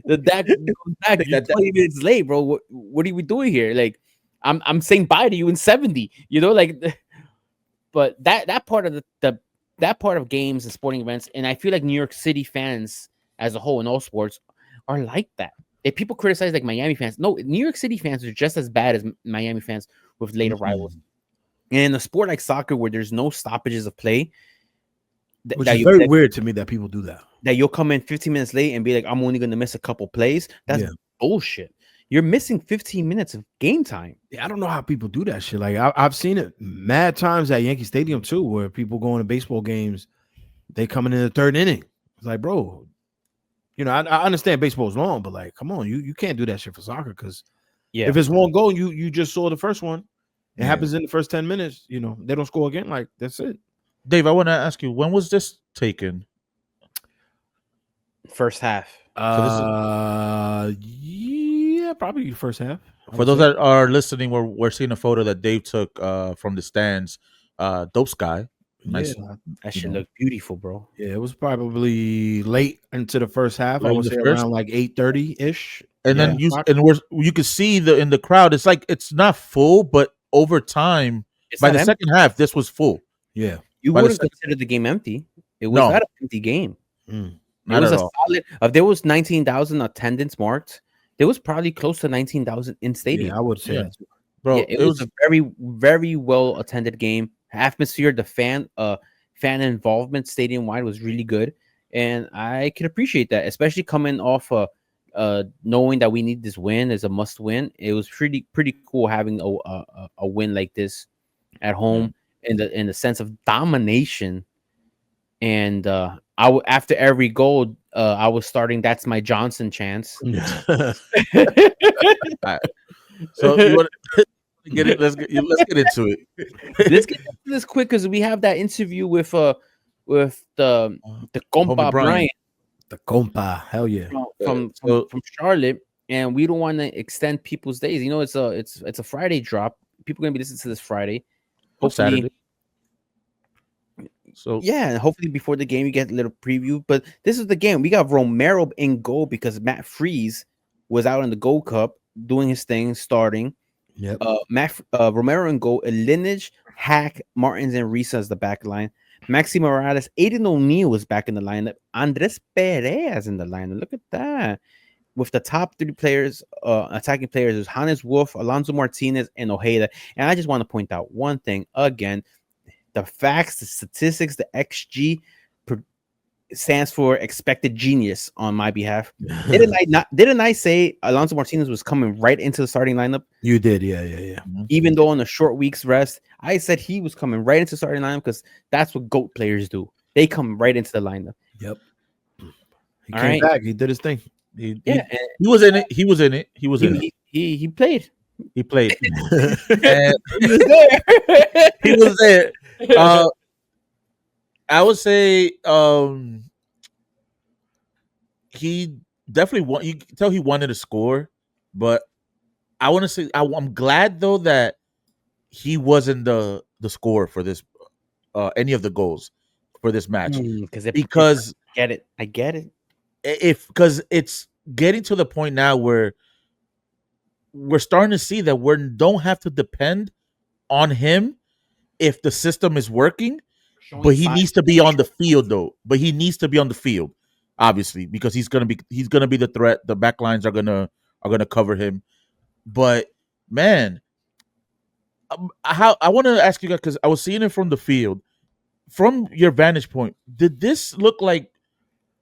The dap goes back. You're 20 minutes late, bro. What are we doing here? Like, I'm saying bye to you in 70. You know, like. But that part of that part of games and sporting events, and I feel like New York City fans as a whole in all sports are like that. If people criticize like Miami fans, no, New York City fans are just as bad as Miami fans with late arrivals. And in a sport like soccer, where there's no stoppages of play, which is very weird to me that people do that. That you'll come in 15 minutes late and be like, I'm only going to miss a couple plays. That's bullshit. You're missing 15 minutes of game time. Yeah, I don't know how people do that shit. Like I've seen it mad times at Yankee Stadium too, where people going to baseball games, they coming in the third inning. It's like, bro, you know, I understand baseball's long, but like, come on, you can't do that shit for soccer because if it's one goal, you just saw the first one. It happens in the first 10 minutes. You know, they don't score again. Like, that's it. Dave, I want to ask you, when was this taken? First half. Yeah, probably the first half. For those that are listening, we're seeing a photo that Dave took from the stands. Dope sky. Nice. Yeah, that should look beautiful, bro. Yeah, it was probably late into the first half. I would say around like 8:30-ish. And then you could see in the crowd, it's like it's not full, but over time, by the second half, this was full. Yeah. You wouldn't consider the game empty. It was not an empty game. It was a solid. If there was 19,000 attendance marked, there was probably close to 19,000 in stadium. Yeah, I would say that too. Bro, it was a very, very well attended game. Atmosphere, the fan involvement stadium wide was really good, and I could appreciate that, especially coming off knowing that we need this win as a must win. It was pretty cool having a win like this at home in the sense of domination. And after every goal, I was starting "That's My Johnson" chants. So you want to get it? Let's get into it. Let's get into this quick because we have that interview with the compa Bryan. The compa, hell yeah, from Charlotte. and we don't want to extend people's days. You know, it's a Friday drop. People are gonna be listening to this Friday. Hopefully, Saturday. So yeah, and hopefully before the game you get a little preview. But this is the game. We got Romero in goal because Matt Freeze was out in the Gold Cup doing his thing, starting. Yep. Romero in goal, Lineage, Hack, Martins, and Risa as the back line. Maxi Morales, Aiden O'Neill was back in the lineup. Andres Perez in the lineup. Look at that. With the top 3 players, attacking players, is Hannes Wolf, Alonso Martinez, and Ojeda. And I just want to point out one thing again: the facts, the statistics, the XG stands for expected genius on my behalf. Didn't I say Alonso Martinez was coming right into the starting lineup? You did, yeah. Even though on a short week's rest, I said he was coming right into the starting lineup because that's what GOAT players do. They come right into the lineup. Yep. He came back. He did his thing. He was in it. He was in it. He played. He played. And he was there. He was there. I would say he definitely won. You can tell he wanted to score, but I want to say I'm glad though that he wasn't the scorer for this any of the goals for this match because I get it. Because it's getting to the point now where we're starting to see that we don't have to depend on him if the system is working. But he needs to be on the field, though. But he needs to be on the field, obviously, because he's gonna be the threat. The back lines are gonna cover him. But man, I want to ask you guys because I was seeing it from the field. From your vantage point, did this look like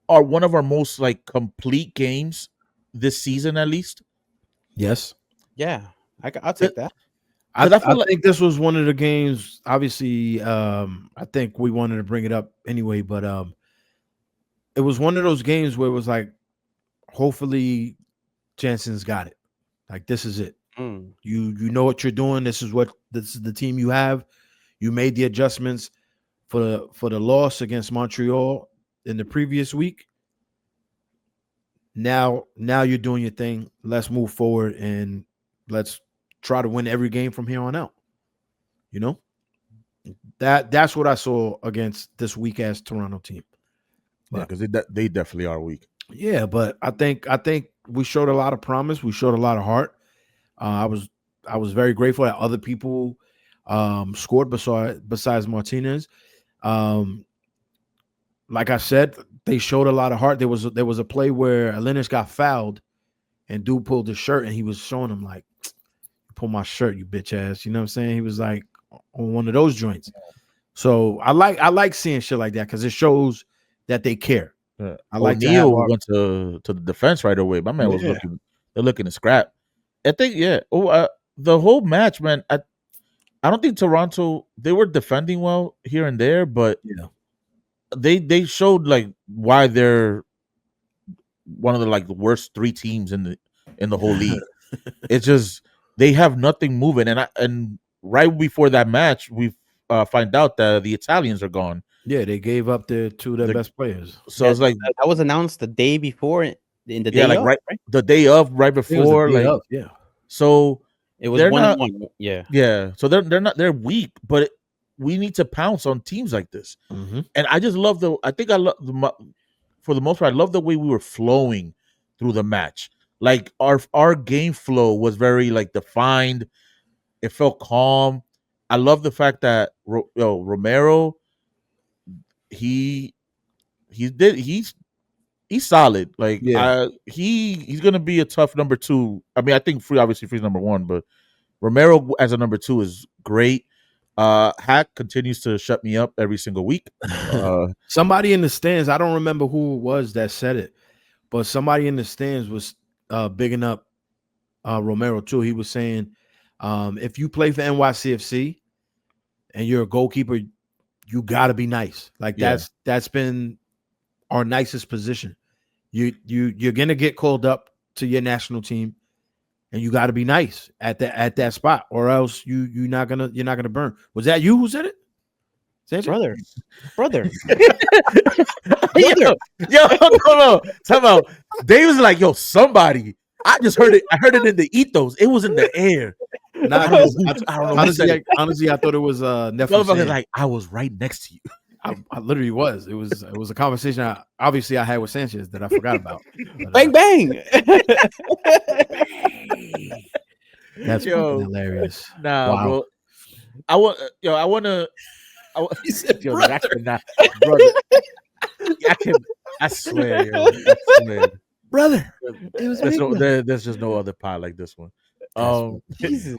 one of our most like complete games this season, at least? Yes. Yeah, I'll take that. I think this was one of the games. Obviously, I think we wanted to bring it up anyway, but it was one of those games where it was like, hopefully, Jansen's got it. Like, this is it. You know what you're doing. This is the team you have. You made the adjustments for the loss against Montreal in the previous week. Now you're doing your thing. Let's move forward and let's try to win every game from here on out. You know, that's what I saw against this weak ass Toronto team. Because they definitely are weak. Yeah, but I think we showed a lot of promise. We showed a lot of heart. I was very grateful that other people scored besides Martinez. Like I said, they showed a lot of heart. There was a play where Linus got fouled, and dude pulled his shirt, and he was showing him like, "Pull my shirt, you bitch ass." You know what I'm saying? He was like on one of those joints. So I like seeing shit like that because it shows that they care. Yeah. I like O'Neal went to the defense right away. My man was looking to scrap. I think the whole match, man. I don't think Toronto, they were defending well here and there, but they showed like why they're one of the like the worst 3 teams in the whole league. It's just they have nothing moving, and right before that match, we find out that the Italians are gone. Yeah, they gave up two of their best players. So it's like that was announced the day before, in the day of, right the day of, right before, So it was 1-1. Yeah. So they're weak, but we need to pounce on teams like this. Mm-hmm. And I just love for the most part, I love the way we were flowing through the match. Like our game flow was very like defined. It felt calm. I love the fact that Romero, he's solid. Like he's gonna be a tough number 2. I mean, I think Free's number 1, but Romero as a number 2 is great. Hack continues to shut me up every single week. Somebody in the stands, I don't remember who it was that said it, but somebody in the stands was bigging up Romero too. He was saying, if you play for NYCFC and you're a goalkeeper, you got to be nice. Like that's been our nicest position. You're gonna get called up to your national team, and you got to be nice at that spot, or else you're not gonna burn. Was that you who said it? Brother. Yo, no. Talk about Dave was like, yo, somebody. I just heard it. I heard it in the ethos. It was in the air. Nah, I don't know. Honestly, I thought it was Motherfucker, like I was right next to you. I literally was. It was a conversation obviously I had with Sanchez that I forgot about. But, Bang bang. That's hilarious. Nah, Wow. bro. I want to. He said, Yo, brother. I cannot, brother. I swear, yo, I swear. Brother. There's just no other pod like this one. Jesus.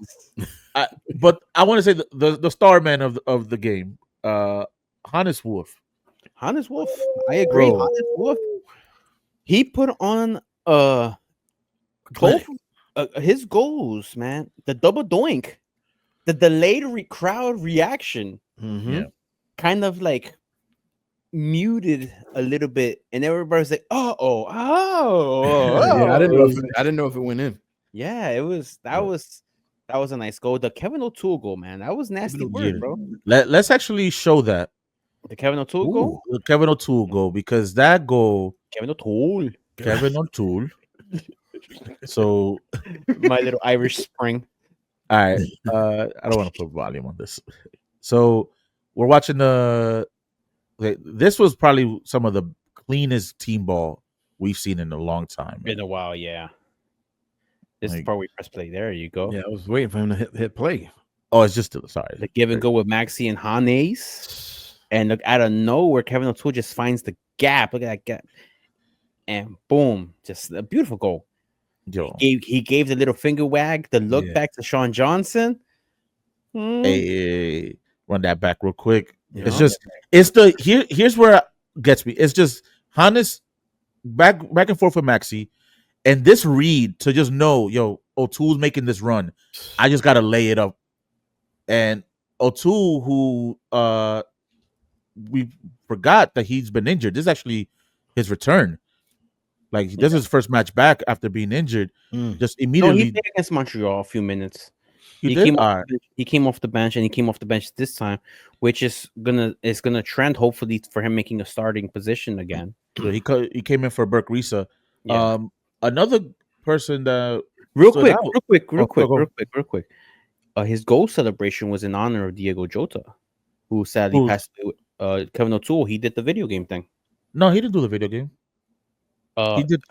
But I want to say the star man of the game, Hannes Wolf. Hannes Wolf. I agree. Bro. Hannes Wolf. He put on his goals, man. The double doink, the delayed crowd reaction, kind of like muted a little bit, and everybody's like, oh. Yeah, I didn't know if it went in. Yeah, it was that was a nice goal. The Kevin O'Toole goal, man, that was nasty word, bro. Let's actually show that The Kevin O'Toole goal, the Kevin O'Toole goal, because that goal, Kevin O'Toole. So My little Irish spring. all right, I don't want to put volume on this. So we're watching this was probably some of the cleanest team ball we've seen in a long time. In a while, yeah. This is Like- part we press play. There you go. Yeah, I was waiting for him to hit play. Oh, it's just sorry. The give and go with Maxi and Hannes. And look, out of nowhere, Kevin O'Toole just finds the gap. Look at that gap. And boom, just a beautiful goal. Yo, He gave the little finger wag, the look Yeah. back to Sean Johnson. hey, run that back real quick. Yeah. It's here's where it gets me. It's just Hannes back and forth with Maxi, and this read to just know, yo, O'Toole's making this run. I just gotta lay it up. And O'Toole, who we forgot that he's been injured. This is actually his return. Like this is his first match back after being injured. Just No, immediately. he played against Montreal a few minutes. He He did? came, All off, he came off the bench, and he came off the bench this time, which is gonna trend hopefully for him making a starting position again. So he came in for Burke Risa. Yeah. Another person that Real stood quick. out. His goal celebration was in honor of Diego Jota, who sadly passed away. Kevin O'Toole, he did the video game thing. No, he didn't do the video game.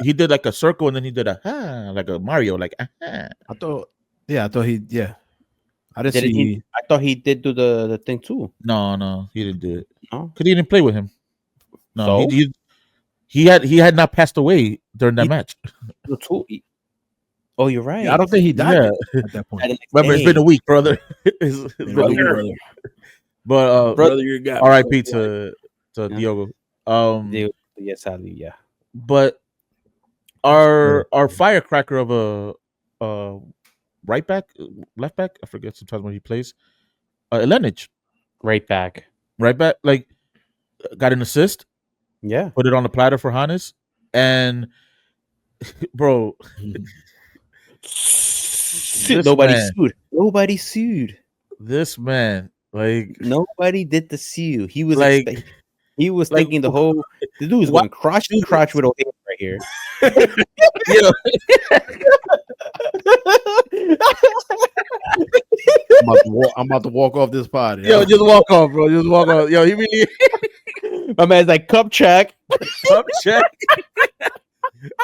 He did like a circle, and then he did like a Mario, like I thought he I didn't Did see. he, I thought he did do the thing too. No, he didn't do it. No? Because he didn't play with him. No, So? he had not passed away during that match. O'Toole, oh, you're right. I don't think he died at that point. Remember, it's been a week, brother. It's been a week. Brother. But Brother, you got R.I.P. to Diogo. Yes, sadly, yeah. But our firecracker of a right back, left back, I forget sometimes when he plays. Elenic, Right back. like got an assist, Yeah. put it on the platter for Hannes, and bro, Nobody sued. This man, like, Nobody did the sue. He was like, he was like, thinking the dude was going crotch to crotch with O'Hare right here. yo, I'm about to walk off this pod. yo, just walk off, bro. Just walk off. Yo, he really My man's like cup check. up check.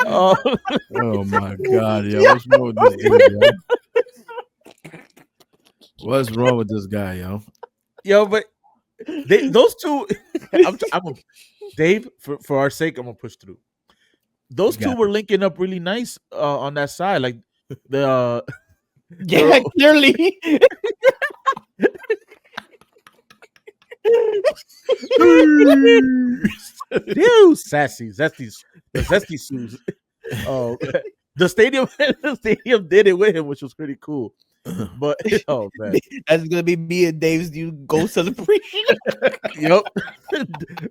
Oh, Oh my god, yo, what's wrong with this dude, yo? What's wrong with this guy, yo? yo, but those two, Dave, for our sake, I'm gonna push through. Those two were linking up really nice on that side, like the Yeah, clearly. Dude, sassy, zesty shoes. Oh, the stadium did it with him, which was pretty cool. But oh man, That's gonna be me and Dave's new goal celebration. yep,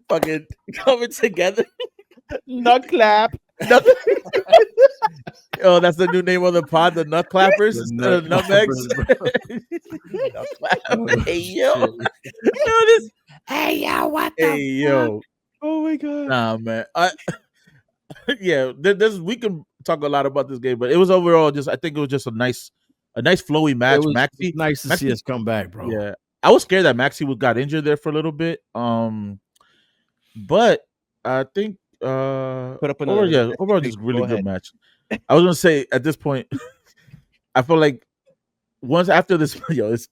fucking coming together. Nut clap. Oh, that's the new name of the pod, the Nut Clappers, The the Nut Nutmegs. Nut Clappers. Hey yo, this. Hey yo, what the Hey yo, Oh my god. nah man. Yeah, we can talk a lot about this game, but it was overall just. I think it was just a nice flowy match. It was Maxi, nice to see us come back, bro. Yeah, I was scared that Maxi got injured there for a little bit. But I think overall just really good match. I was gonna say at this point, I feel like once after this,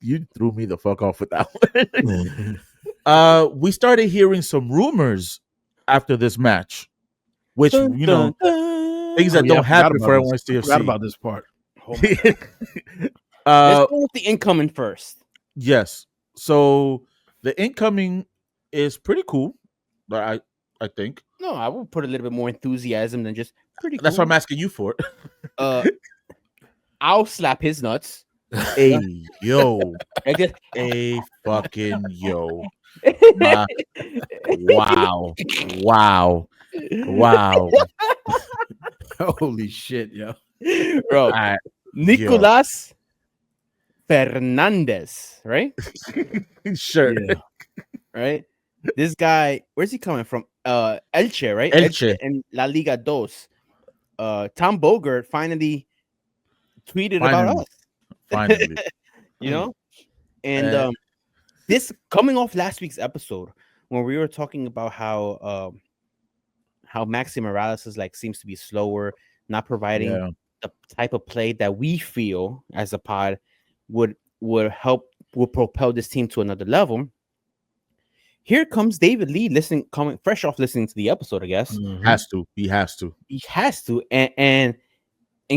you threw me the fuck off with that one. We started hearing some rumors after this match, which things that don't happen for NYCFC. I forgot about this part. Let's go with the incoming first. Yes. So the incoming is pretty cool, but I think. No, I will put a little bit more enthusiasm than just pretty cool. That's what I'm asking you for. I'll slap his nuts. Hey, yo. A fucking yo. Wow. Holy shit, yo. Bro. Nicolas Fernandez, right? Sure. Yeah. Right? This guy, where's he coming from? Elche, right? Elche and La Liga Dos. Tom Bogert finally tweeted about us. Finally. You know? And this coming off last week's episode when we were talking about how Maxi Morales is seems to be slower, not providing the type of play that we feel as a pod would propel this team to another level. Here comes David Lee coming fresh off listening to the episode, I guess. Mm-hmm. He has to. And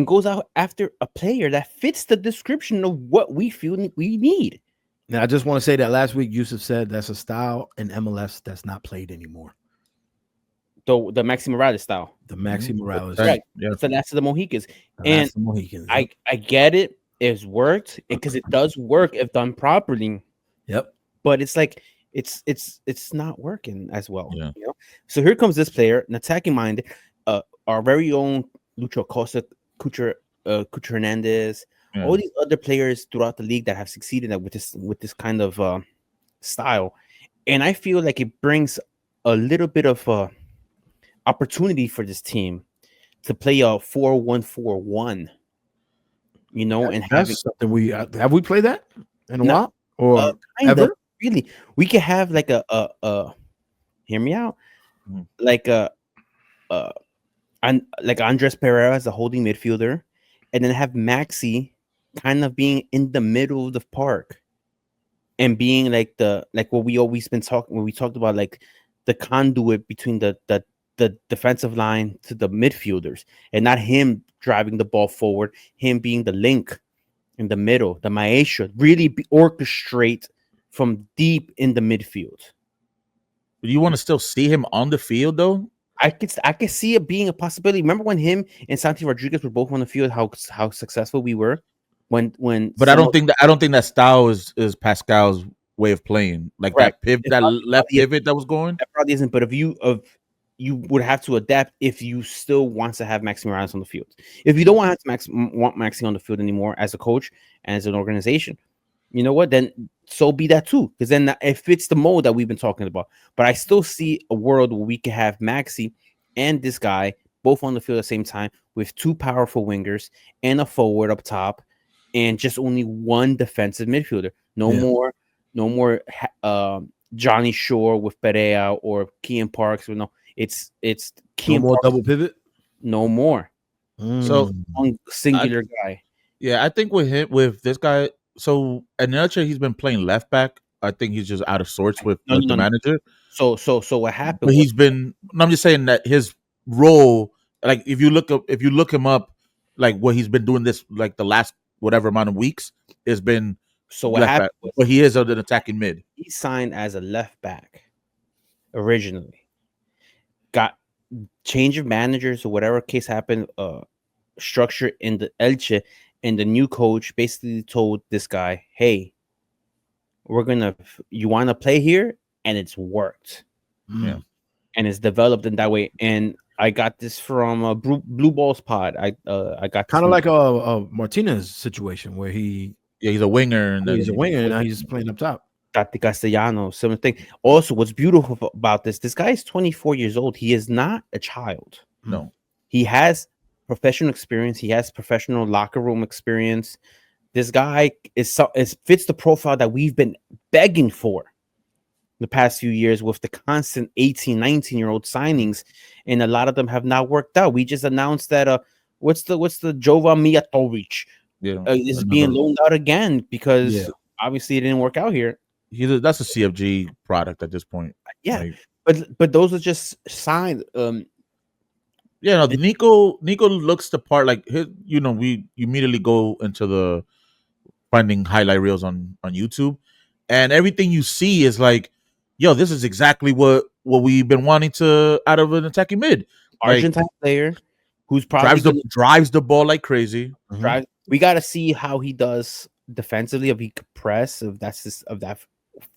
goes out after a player that fits the description of what we feel we need. Now, I just want to say that last week Yousef said that's a style in MLS that's not played anymore. The Maxi Morales style. The Maxi Morales. Right. Yeah. It's the last of the Mohicans. I get it. It's worked because it does work if done properly. Yep. But it's it's not working as well. Yeah. You know? So here comes this player, an attacking minded, our very own Lucho Costa, Cucho Hernandez, all these other players throughout the league that have succeeded with this kind of style. And I feel like it brings a little bit of opportunity for this team to play a 4-1-4-1. You know, and that's something we have we played that in a while or ever? Really, we could have like a hear me out, like Andres Pereira as a holding midfielder, and then have Maxi kind of being in the middle of the park and being like what we always been talking when we talked about like the conduit between the defensive line to the midfielders, and not him driving the ball forward, him being the link in the middle, the maestro, really orchestrate from deep in the midfield. Do you want to still see him on the field though? I could see it being a possibility. Remember when him and Santi Rodriguez were both on the field, how successful we were when But I don't think that style is Pascal's way of playing. Like right. that left pivot that was going. That probably isn't, but if you would have to adapt if you still want to have Maxi Morales on the field. If you don't want Maxi on the field anymore as a coach and as an organization, you know what? Then so be that too, because then it fits the mold that we've been talking about. But I still see a world where we can have Maxi and this guy both on the field at the same time with two powerful wingers and a forward up top, and just only one defensive midfielder. No more Johnny Shore with Perea or Kean Parks. No, it's Kean no more Parks. Double pivot. No more. So one singular guy. Yeah, I think with this guy. So at Nelcher, he's been playing left back. I think he's just out of sorts with the manager. So what happened? But he's been. I'm just saying that his role, like if you look him up, like what he's been doing this like the last whatever amount of weeks has been. So what happened? But he is an attacking mid. He signed as a left back originally. Got change of managers or whatever case happened. Structure in the Elche. And the new coach basically told this guy, hey, you want to play here? And it's worked. Yeah. And it's developed in that way. And I got this from Blue Balls Pod. I got kind of like a Martinez situation where he's a winger. And he's a winger and now he's playing up top. Tati Castellano, similar thing. Also, what's beautiful about this guy is 24 years old. He is not a child. No. He has professional experience. He has professional locker room experience. This guy fits the profile that we've been begging for the past few years with the constant 18, 19-year-old signings, and a lot of them have not worked out. We just announced that what's the Jovan Mijatovic is being loaned out again because obviously it didn't work out here. That's a CFG product at this point. Yeah, but those are just signs. Nico looks the part. Like we immediately go into the finding highlight reels on YouTube, and everything you see is like, yo, this is exactly what we've been wanting to out of an attacking mid. Argentine player who's probably drives the ball like crazy. We got to see how he does defensively, if he could press, if that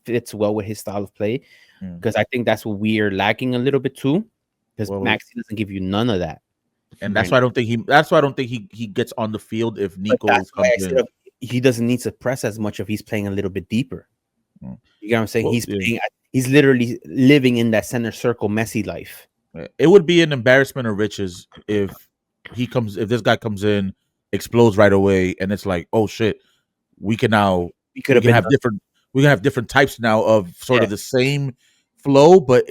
fits well with his style of play, because I think that's what we're lacking a little bit too. Because Maxi doesn't give you none of that, and that's why I don't think he gets on the field if Nico comes in. He doesn't need to press as much if he's playing a little bit deeper. You know what I'm saying? He's literally living in that center circle Messi life. It would be an embarrassment of riches if this guy comes in, explodes right away, and it's like, oh shit, we can have different types now of sort of the same flow, but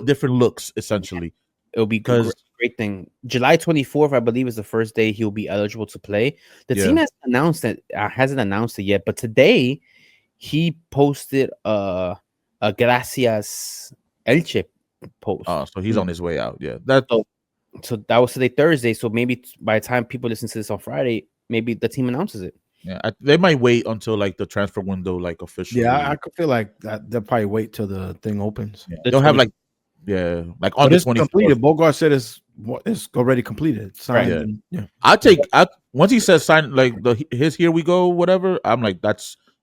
different looks essentially. It'll be a great thing. July 24th, I believe, is the first day he'll be eligible to play. The team hasn't announced it yet, but today he posted a Gracias Elche post. Oh, so he's on his way out. Yeah, so that was today, Thursday. So maybe by the time people listen to this on Friday, maybe the team announces it. Yeah, they might wait until like the transfer window, like officially. Yeah, I could feel like they'll probably wait till the thing opens. Yeah. They'll have like on the 24th. Completed. Bogart said it's already completed. Signed. Right. Once he says sign, like his here we go, whatever. I'm like,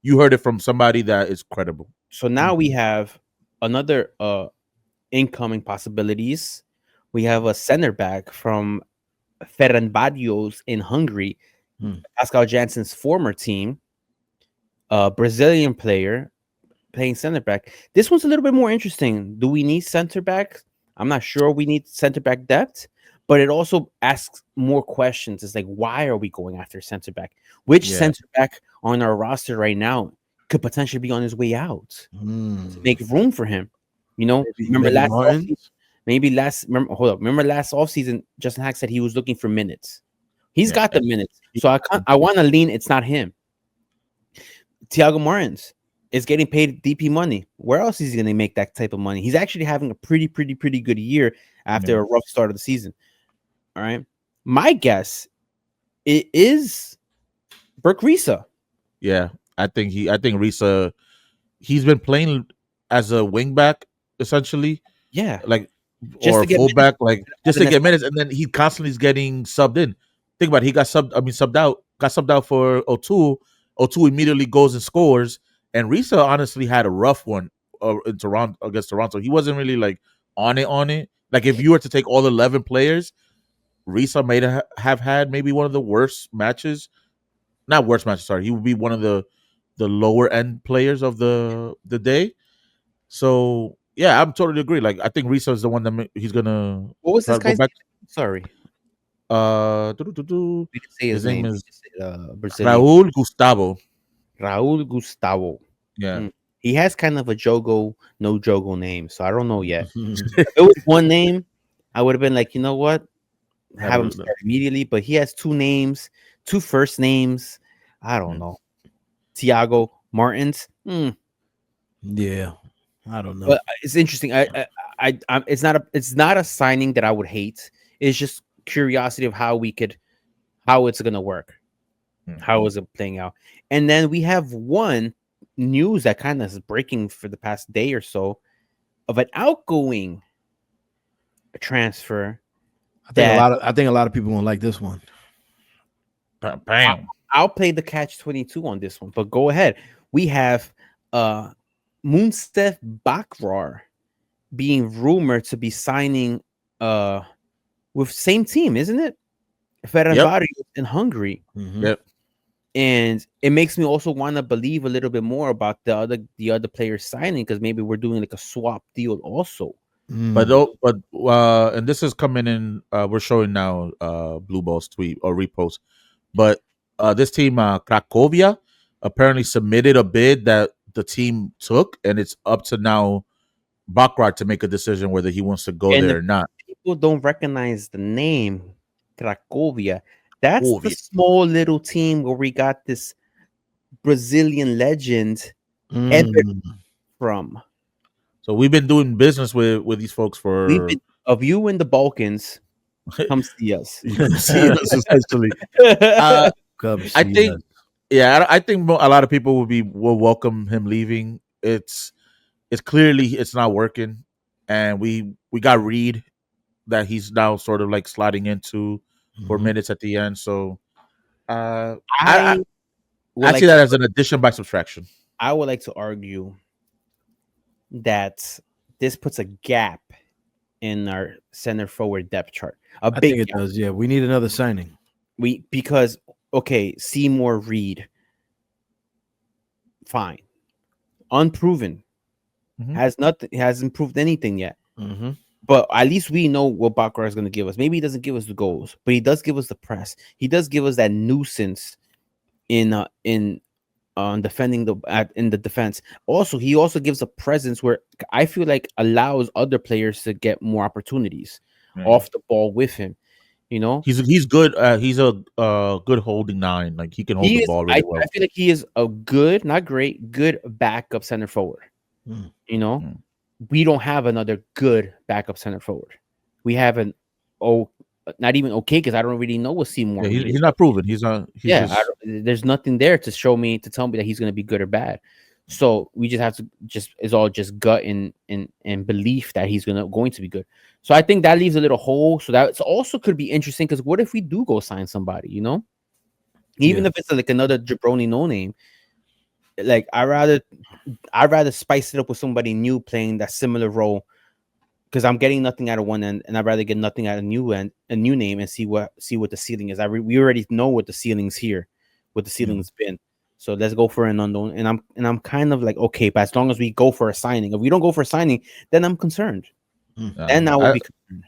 you heard it from somebody that is credible. So now we have another incoming possibilities. We have a center back from Ferencváros in Hungary, Pascal Jansen's former team, a Brazilian player playing center back. This one's a little bit more interesting. Do we need center back? I'm not sure we need center back depth, but it also asks more questions. It's like, why are we going after center back? Which center back on our roster right now could potentially be on his way out to make room for him? Remember last offseason, Justin Hack said he was looking for minutes. He's got the minutes. So I want to lean it's not him. Thiago Martins is getting paid DP money. Where else is he going to make that type of money? He's actually having a pretty good year after a rough start of the season. All right. My guess it is Berk Risa. Yeah, I think Risa, he's been playing as a wing back essentially. Yeah. Like or fullback, like just to get minutes, and then he constantly is getting subbed in. Think about it, he got subbed out for O'Toole. O'Toole immediately goes and scores. And Risa honestly had a rough one in Toronto against Toronto. He wasn't really like on it. Like if you were to take all 11 players, Risa may have had maybe one of the worst matches. Not worst matches, sorry. He would be one of the lower end players of the day. So yeah, I'm totally agree. Like I think Risa is the one that he's gonna. What was this guy's name? Sorry. We didn't say his name is Raul Gustavo. Raul Gustavo. Yeah. He has kind of a no Jogo name, so I don't know yet. If it was one name, I would have been like, you know what? Have him start immediately, but he has two names, two first names. I don't know. Thiago Martins. Yeah. I don't know. But it's interesting. It's not a signing that I would hate. It's just curiosity of how it's gonna work. How is it playing out? And then we have one news that kind of is breaking for the past day or so of an outgoing transfer. I think a lot of people won't like this one. Bam. I'll play the catch-22 on this one, but go ahead. We have Yousef Ricart being rumored to be signing with same team, isn't it? Ferencváros in Hungary. Yep. And it makes me also want to believe a little bit more about the other players signing, because maybe we're doing like a swap deal also. But and this is coming in. We're showing now Blue Ball's tweet or repost. But this team, Cracovia, apparently submitted a bid that the team took, and it's up to now Baccarat to make a decision whether he wants to go there or not. People don't recognize the name Cracovia. That's the small little team where we got this Brazilian legend from. So we've been doing business with these folks for of you in the Balkans. Come see us. You come see us, essentially. I think, I think a lot of people will welcome him leaving. It's clearly it's not working, and we got Reed that he's now sort of like sliding into for minutes at the end. So I see that as an addition by subtraction. I would like to argue that this puts a gap in our center forward depth chart. I think it does. Yeah, we need another signing. Because Seymour Reed, fine, unproven, hasn't proved anything yet. But at least we know what Baccarat is going to give us. Maybe he doesn't give us the goals, but he does give us the press. He does give us that nuisance in defending in the defense. Also, he also gives a presence where I feel like allows other players to get more opportunities off the ball with him. You know, he's good. He's a good holding nine. Like he can hold the ball really well. I feel like he is a good, not great, good backup center forward. You know, we don't have another good backup center forward. We have not even okay, because I don't really know what Seymour. He's not proven. There's nothing there to tell me that he's going to be good or bad. So we just have to it's all just gut and belief that he's going to be good. So I think that leaves a little hole. So that also could be interesting, because what if we do go sign somebody? You know, even if it's like another jabroni no name. Like I'd rather spice it up with somebody new playing that similar role, because I'm getting nothing out of one end, and I'd rather get nothing out of a new name, and see what the ceiling is. We already know what the ceiling's here, what the ceiling's been. So let's go for an unknown. And I'm kind of like, okay, but as long as we go for a signing, if we don't go for a signing, then I'm concerned. Then I will be concerned.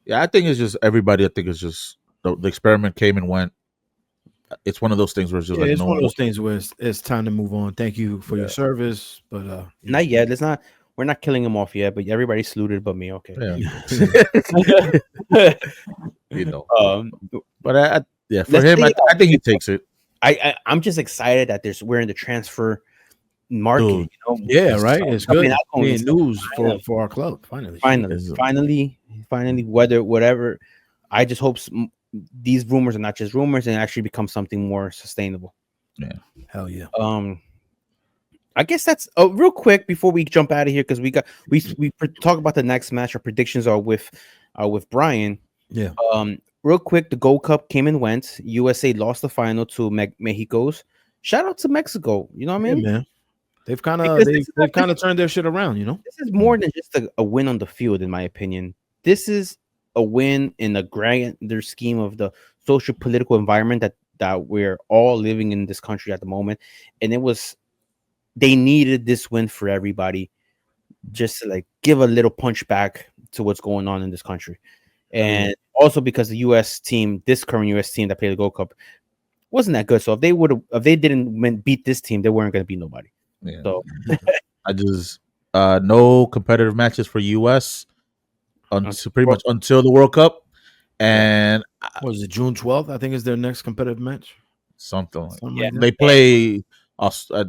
Yeah, I think it's just everybody. I think it's just the experiment came and went. It's one of those things where it's just it's one of those things where it's time to move on. Thank you for your service, but not yet. We're not killing him off yet, but everybody's saluted but me. Okay. Yeah. You know. But for him, I think he takes it. I'm just excited that we're in the transfer market. Dude. You know? Yeah, right. It's good. News for our club. Finally. Whatever. I just hope these rumors are not just rumors and actually become something more sustainable. Yeah. Hell yeah. I guess that's real quick before we jump out of here, because we talk about the next match. Our predictions are with Bryan. Yeah. Real quick, the Gold Cup came and went. USA lost the final to Mexico's. Shout out to Mexico. You know what I mean? Yeah, man. They've kind of turned their shit around. You know, this is more than just a win on the field, in my opinion. This is a win in the grander scheme of the social political environment that we're all living in this country at the moment. And they needed this win for everybody, just to like give a little punch back to what's going on in this country. And also because the this current US team that played the Gold Cup wasn't that good. So if they didn't beat this team, they weren't going to beat nobody. Yeah. So I just no competitive matches for US pretty much until the World Cup. And what was it, June 12th? I think is their next competitive match. Something like they play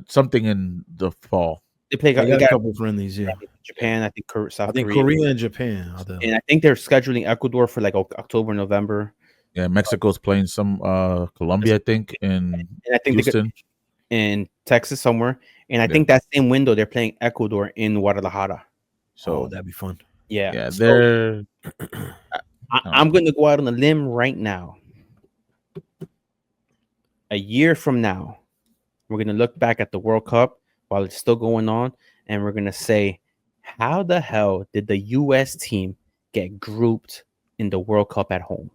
something in the fall. They got a couple of friendlies, Japan, I think Korea and Japan. And I think they're scheduling Ecuador for like October, November. Yeah, Mexico's playing some Colombia, I think, and I think Houston, in Texas somewhere. And I think that same window they're playing Ecuador in Guadalajara. So that'd be fun. Yeah, they're. I'm going to go out on a limb right now. A year from now, we're going to look back at the World Cup while it's still going on, and we're going to say, how the hell did the U.S. team get grouped in the World Cup at home?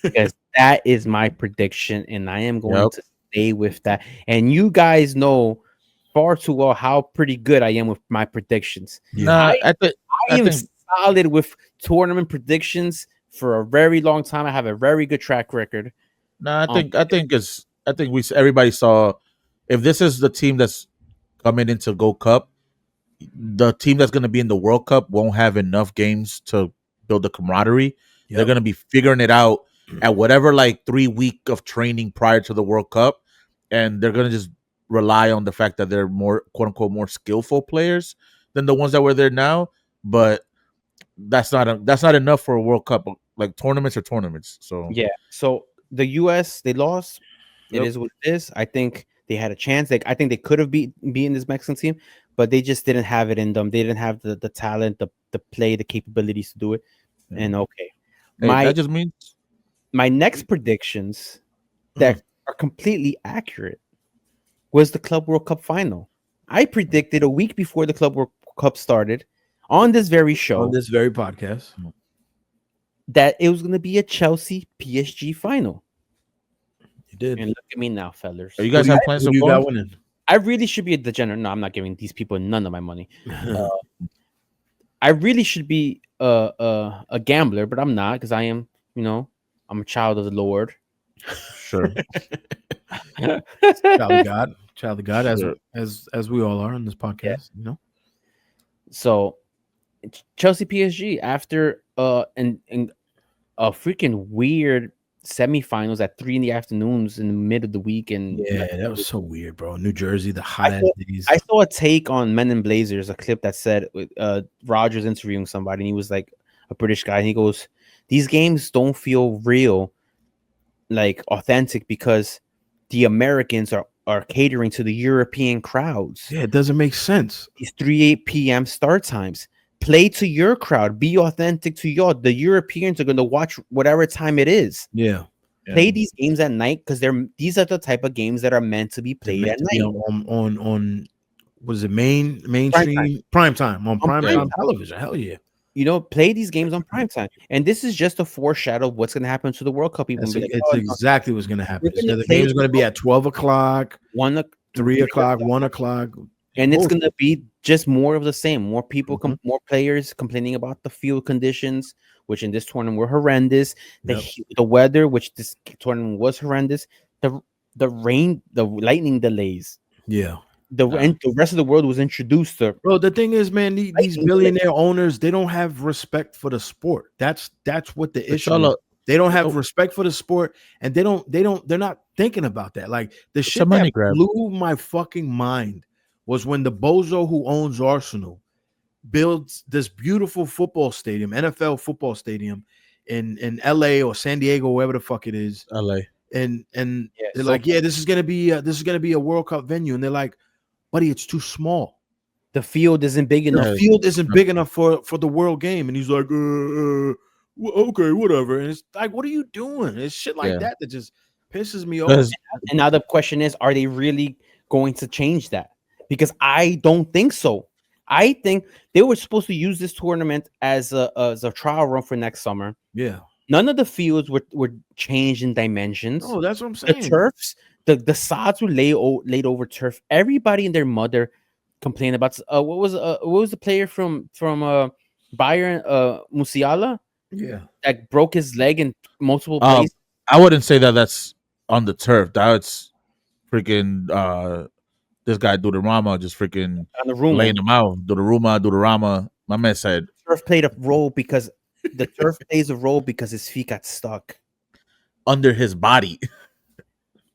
Because that is my prediction, and I am going to stay with that. And you guys know far too well how pretty good I am with my predictions. Yeah. I am solid with tournament predictions for a very long time. I have a very good track record. No, I think everybody saw, if this is the team that's coming into Gold Cup, the team that's going to be in the World Cup won't have enough games to build the camaraderie. Yep. They're going to be figuring it out at whatever 3 week of training prior to the World Cup, and they're going to just rely on the fact that they're more, quote unquote, more skillful players than the ones that were there now. But that's not enough for a World Cup. Like, tournaments are tournaments. So yeah. So the U.S. they lost. Yep. It is what it is. I think they had a chance. I think they could have beaten this Mexican team, but they just didn't have it in them. They didn't have the talent, the play, the capabilities to do it. Yeah. And okay, that just means my next predictions that are completely accurate was the Club World Cup final. I predicted a week before the Club World Cup started on this very show, on this very podcast, that it was going to be a Chelsea PSG final. You did. And look at me now, fellas. You guys have plans to go? I really should be a degenerate. No, I'm not giving these people none of my money. I really should be a gambler, but I'm not, because I am, I'm a child of the Lord. Sure. Child of God, sure. as we all are on this podcast, So Chelsea PSG after and a freaking weird semifinals at 3 p.m. in the mid of the week, and that was so weird, bro. New Jersey, the hot ass days. I saw a take on Men in Blazers, a clip that said Rogers interviewing somebody, and he was like a British guy, and he goes, "These games don't feel real, like authentic, because the Americans are catering to the European crowds. Yeah, it doesn't make sense. These 3 p.m. start times. Play to your crowd. Be authentic to y'all. The Europeans are going to watch whatever time it is. Yeah. Play these games at night, because these are the type of games that are meant to be played at night. On what is it, mainstream prime time on prime time television. Hell yeah. Play these games on prime time. And this is just a foreshadow of what's going to happen to the World Cup. People it's exactly what's going to happen. The game's going to be at 12 o'clock, 3 o'clock, 1 o'clock. And it's going to be just more of the same. More people, more players complaining about the field conditions, which in this tournament were horrendous. The weather, which this tournament was horrendous. The rain, the lightning delays. Yeah. And the rest of the world was introduced to. Bro, the thing is, man, these billionaire owners, they don't have respect for the sport. That's what the issue is. They don't have respect for the sport, and they're not thinking about that. Like, the shit that blew my fucking mind was when the bozo who owns Arsenal builds this beautiful football stadium, NFL football stadium in LA or San Diego, wherever the fuck it is. LA. And they're like, this is gonna be a World Cup venue. And they're like, buddy, it's too small. The field isn't big enough. The field isn't big enough for the world game. And he's like, okay, whatever. And it's like, what are you doing? It's shit like that just pisses me off. And now the question is, are they really going to change that? Because I don't think so. I think they were supposed to use this tournament as a trial run for next summer. Yeah. None of the fields were changed in dimensions. Oh, that's what I'm saying. The turfs, the sods were laid over turf. Everybody and their mother complained about what was the player from Bayern, Musiala? Yeah. That broke his leg in multiple places. I wouldn't say that's on the turf. That's freaking this guy Dudurama just freaking laying him out. Dudurama. My man said turf played a role because the turf plays a role because his feet got stuck under his body.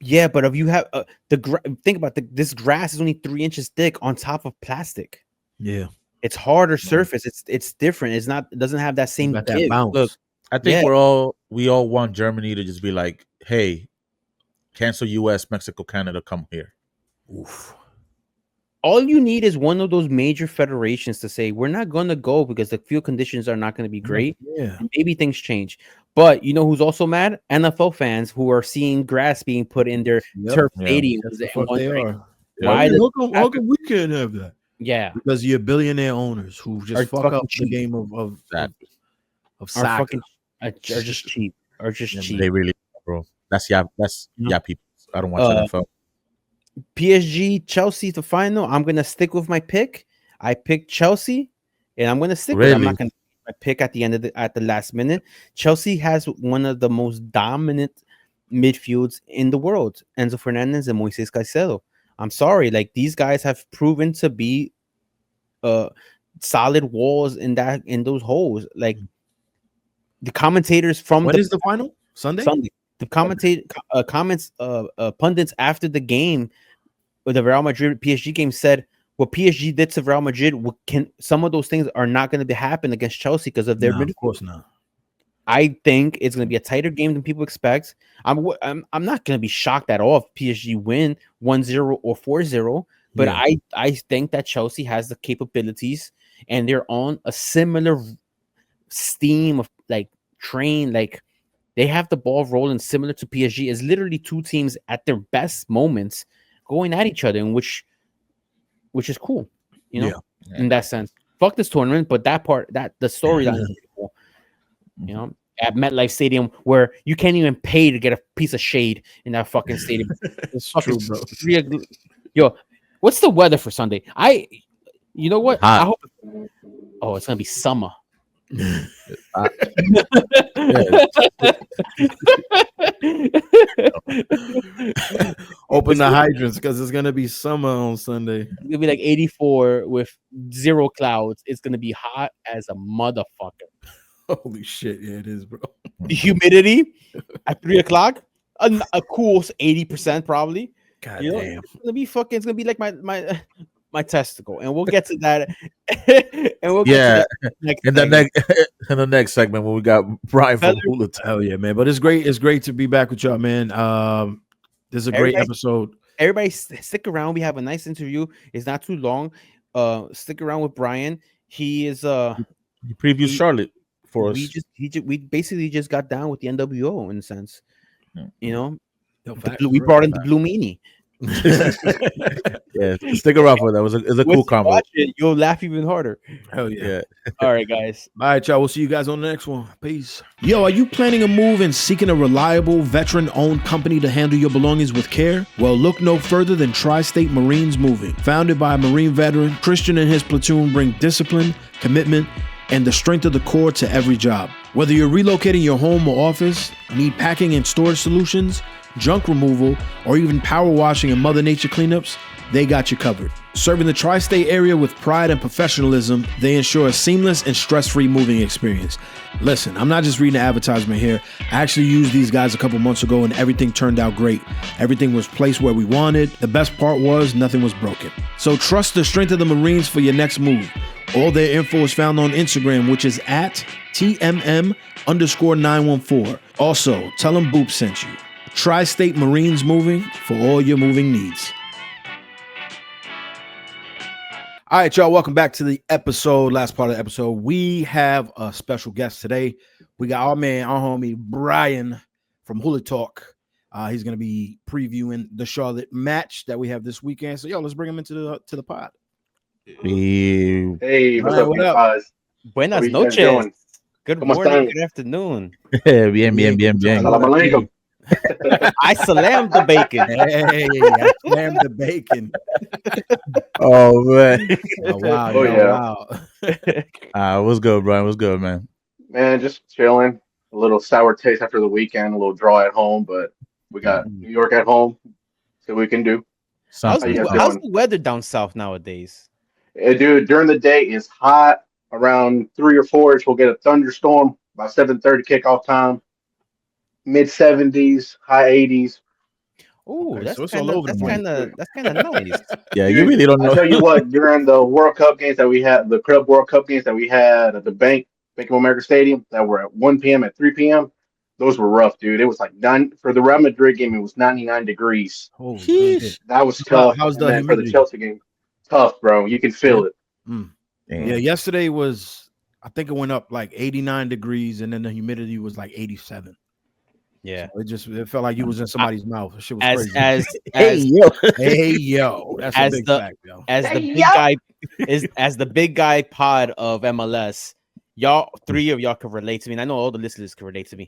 Yeah, but if you have think about this grass is only 3 inches thick on top of plastic. Yeah, it's harder surface. It's different. It doesn't have that same that bounce. Look, I think we all want Germany to just be like, hey, cancel US, Mexico, Canada, come here. Oof. All you need is one of those major federations to say, we're not going to go because the field conditions are not going to be great. Yeah. And maybe things change. But you know who's also mad? NFL fans who are seeing grass being put in their turf stadiums. They are. Why? How come we can't have that? Yeah. Because you're billionaire owners who just fuck up the game of soccer. Are just cheap. Cheap. They really are, bro. That's people. I don't watch NFL. PSG Chelsea the final. I'm gonna stick with my pick. I picked Chelsea, and I'm going to stick with it. I'm not going to pick at the end of at the last minute. Chelsea has one of the most dominant midfields in the world, Enzo Fernandez and Moises Caicedo. I'm sorry, like these guys have proven to be solid walls in those holes. Like the commentators from when is the final? Sunday. The pundits after the game with the Real Madrid PSG game said what PSG did to Real Madrid, some of those things are not going to happen against Chelsea because of their midfield. Of course not. I think it's going to be a tighter game than people expect. I'm not going to be shocked at all if PSG win 1-0 or 4-0, but I think that Chelsea has the capabilities and they're on a similar steam of like train, like they have the ball rolling similar to PSG. It's literally two teams at their best moments going at each other, in which is cool, you know, in that sense. Fuck this tournament, but that the storyline is cool. You know, at MetLife Stadium where you can't even pay to get a piece of shade in that fucking stadium. It's true, bro. Yo, what's the weather for Sunday? You know what? I hope. Oh, it's gonna be summer. Open the hydrants because it's gonna be summer on Sunday. It's gonna be like 84 with 0 clouds. It's gonna be hot as a motherfucker. Holy shit, yeah, it is, bro. The humidity at 3 o'clock, a cool 80% probably. God damn, it's gonna be fucking. It's gonna be like my testicle, and we'll get to that. And we'll get to that in the next segment when we got Bryan from Hoolitalk. Hell yeah, man! But it's great. It's great to be back with y'all, man. This is a great episode. Everybody, stick around. We have a nice interview. It's not too long. Stick around with Bryan. He is he previews Charlotte for us. We basically just got down with the NWO in a sense. You know, we brought in the Blue Meanie. Yeah, stick around for that. It's a cool combo. You'll laugh even harder. Hell yeah. All right, guys. All right, y'all. We'll see you guys on the next one. Peace. Yo, are you planning a move and seeking a reliable, veteran-owned company to handle your belongings with care? Well, look no further than Tri-State Marines Moving. Founded by a Marine veteran, Christian and his platoon bring discipline, commitment, and the strength of the core to every job. Whether you're relocating your home or office, need packing and storage solutions, junk removal, or even power washing and Mother Nature cleanups, they got you covered. Serving the tri-state area with pride and professionalism, they ensure a seamless and stress-free moving experience. Listen, I'm not just reading the advertisement here. I actually used these guys a couple months ago and everything turned out great. Everything was placed where we wanted. The best part was nothing was broken. So trust the strength of the Marines for your next move. All their info is found on Instagram, which is at TMM_914. Also, tell them Boop sent you. Tri-State Marines Moving for all your moving needs. All right, y'all, welcome back to the episode, last part of the episode. We have a special guest today. We got our homie, Bryan from Hoolitalk. He's going to be previewing the Charlotte match that we have this weekend. So, yo, let's bring him into the pod. Hey, what's up, guys? Buenas noches. Good morning, good afternoon. Bien. Salam alaikum. I slammed the bacon. Hey, I slammed the bacon. Oh man! Oh, wow! Wow! What's good, Bryan? What's good, man? Man, just chilling. A little sour taste after the weekend. A little draw at home, but we got New York at home. See what we can do. How's the weather down south nowadays? Dude, during the day it's hot. Around 3 or 4, we'll get a thunderstorm. By 7:30 kickoff time. Mid 70s, high 80s. Oh, okay, that's kind of nice. Yeah, you really don't know. I tell you what, during the World Cup games that we had, the Club World Cup games that we had at the Bank of America Stadium that were at 1 p.m. at 3 p.m., those were rough, dude. It was like for the Real Madrid game, it was 99 degrees. Oh, that was tough. How's the humidity? For the Chelsea game? Tough, bro. You can feel it. Yeah, yesterday was, I think it went up like 89 degrees, and then the humidity was like 87. Yeah, so it felt like you was in somebody's mouth. Shit was crazy. Hey yo, that's a big fact, yo. As the big guy pod of MLS, y'all, 3 of y'all can relate to me, and I know all the listeners can relate to me.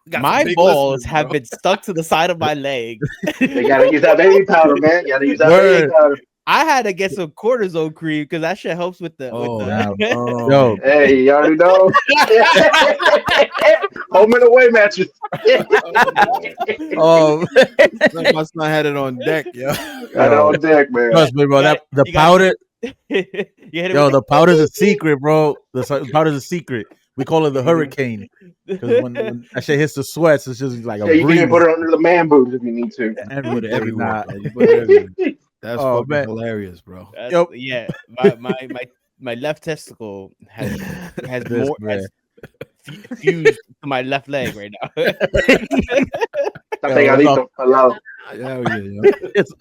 My balls have been stuck to the side of my leg. You gotta use that baby powder, man. You gotta use that baby powder. I had to get some cortisone cream because that shit helps with the. Yo, hey, you already know. Home and away matches. Oh, my son had it on deck, yo. Got it on deck, man. Trust me, bro. The powder. Yo, the powder's a secret, bro. The powder's a secret. We call it the hurricane because when that shit hits the sweats, it's just like a breeze. You can even put it under the man boobs if you need to. And put it everywhere. You put it everywhere. That's fucking hilarious, bro. Yeah, my left testicle has fused to my left leg right now.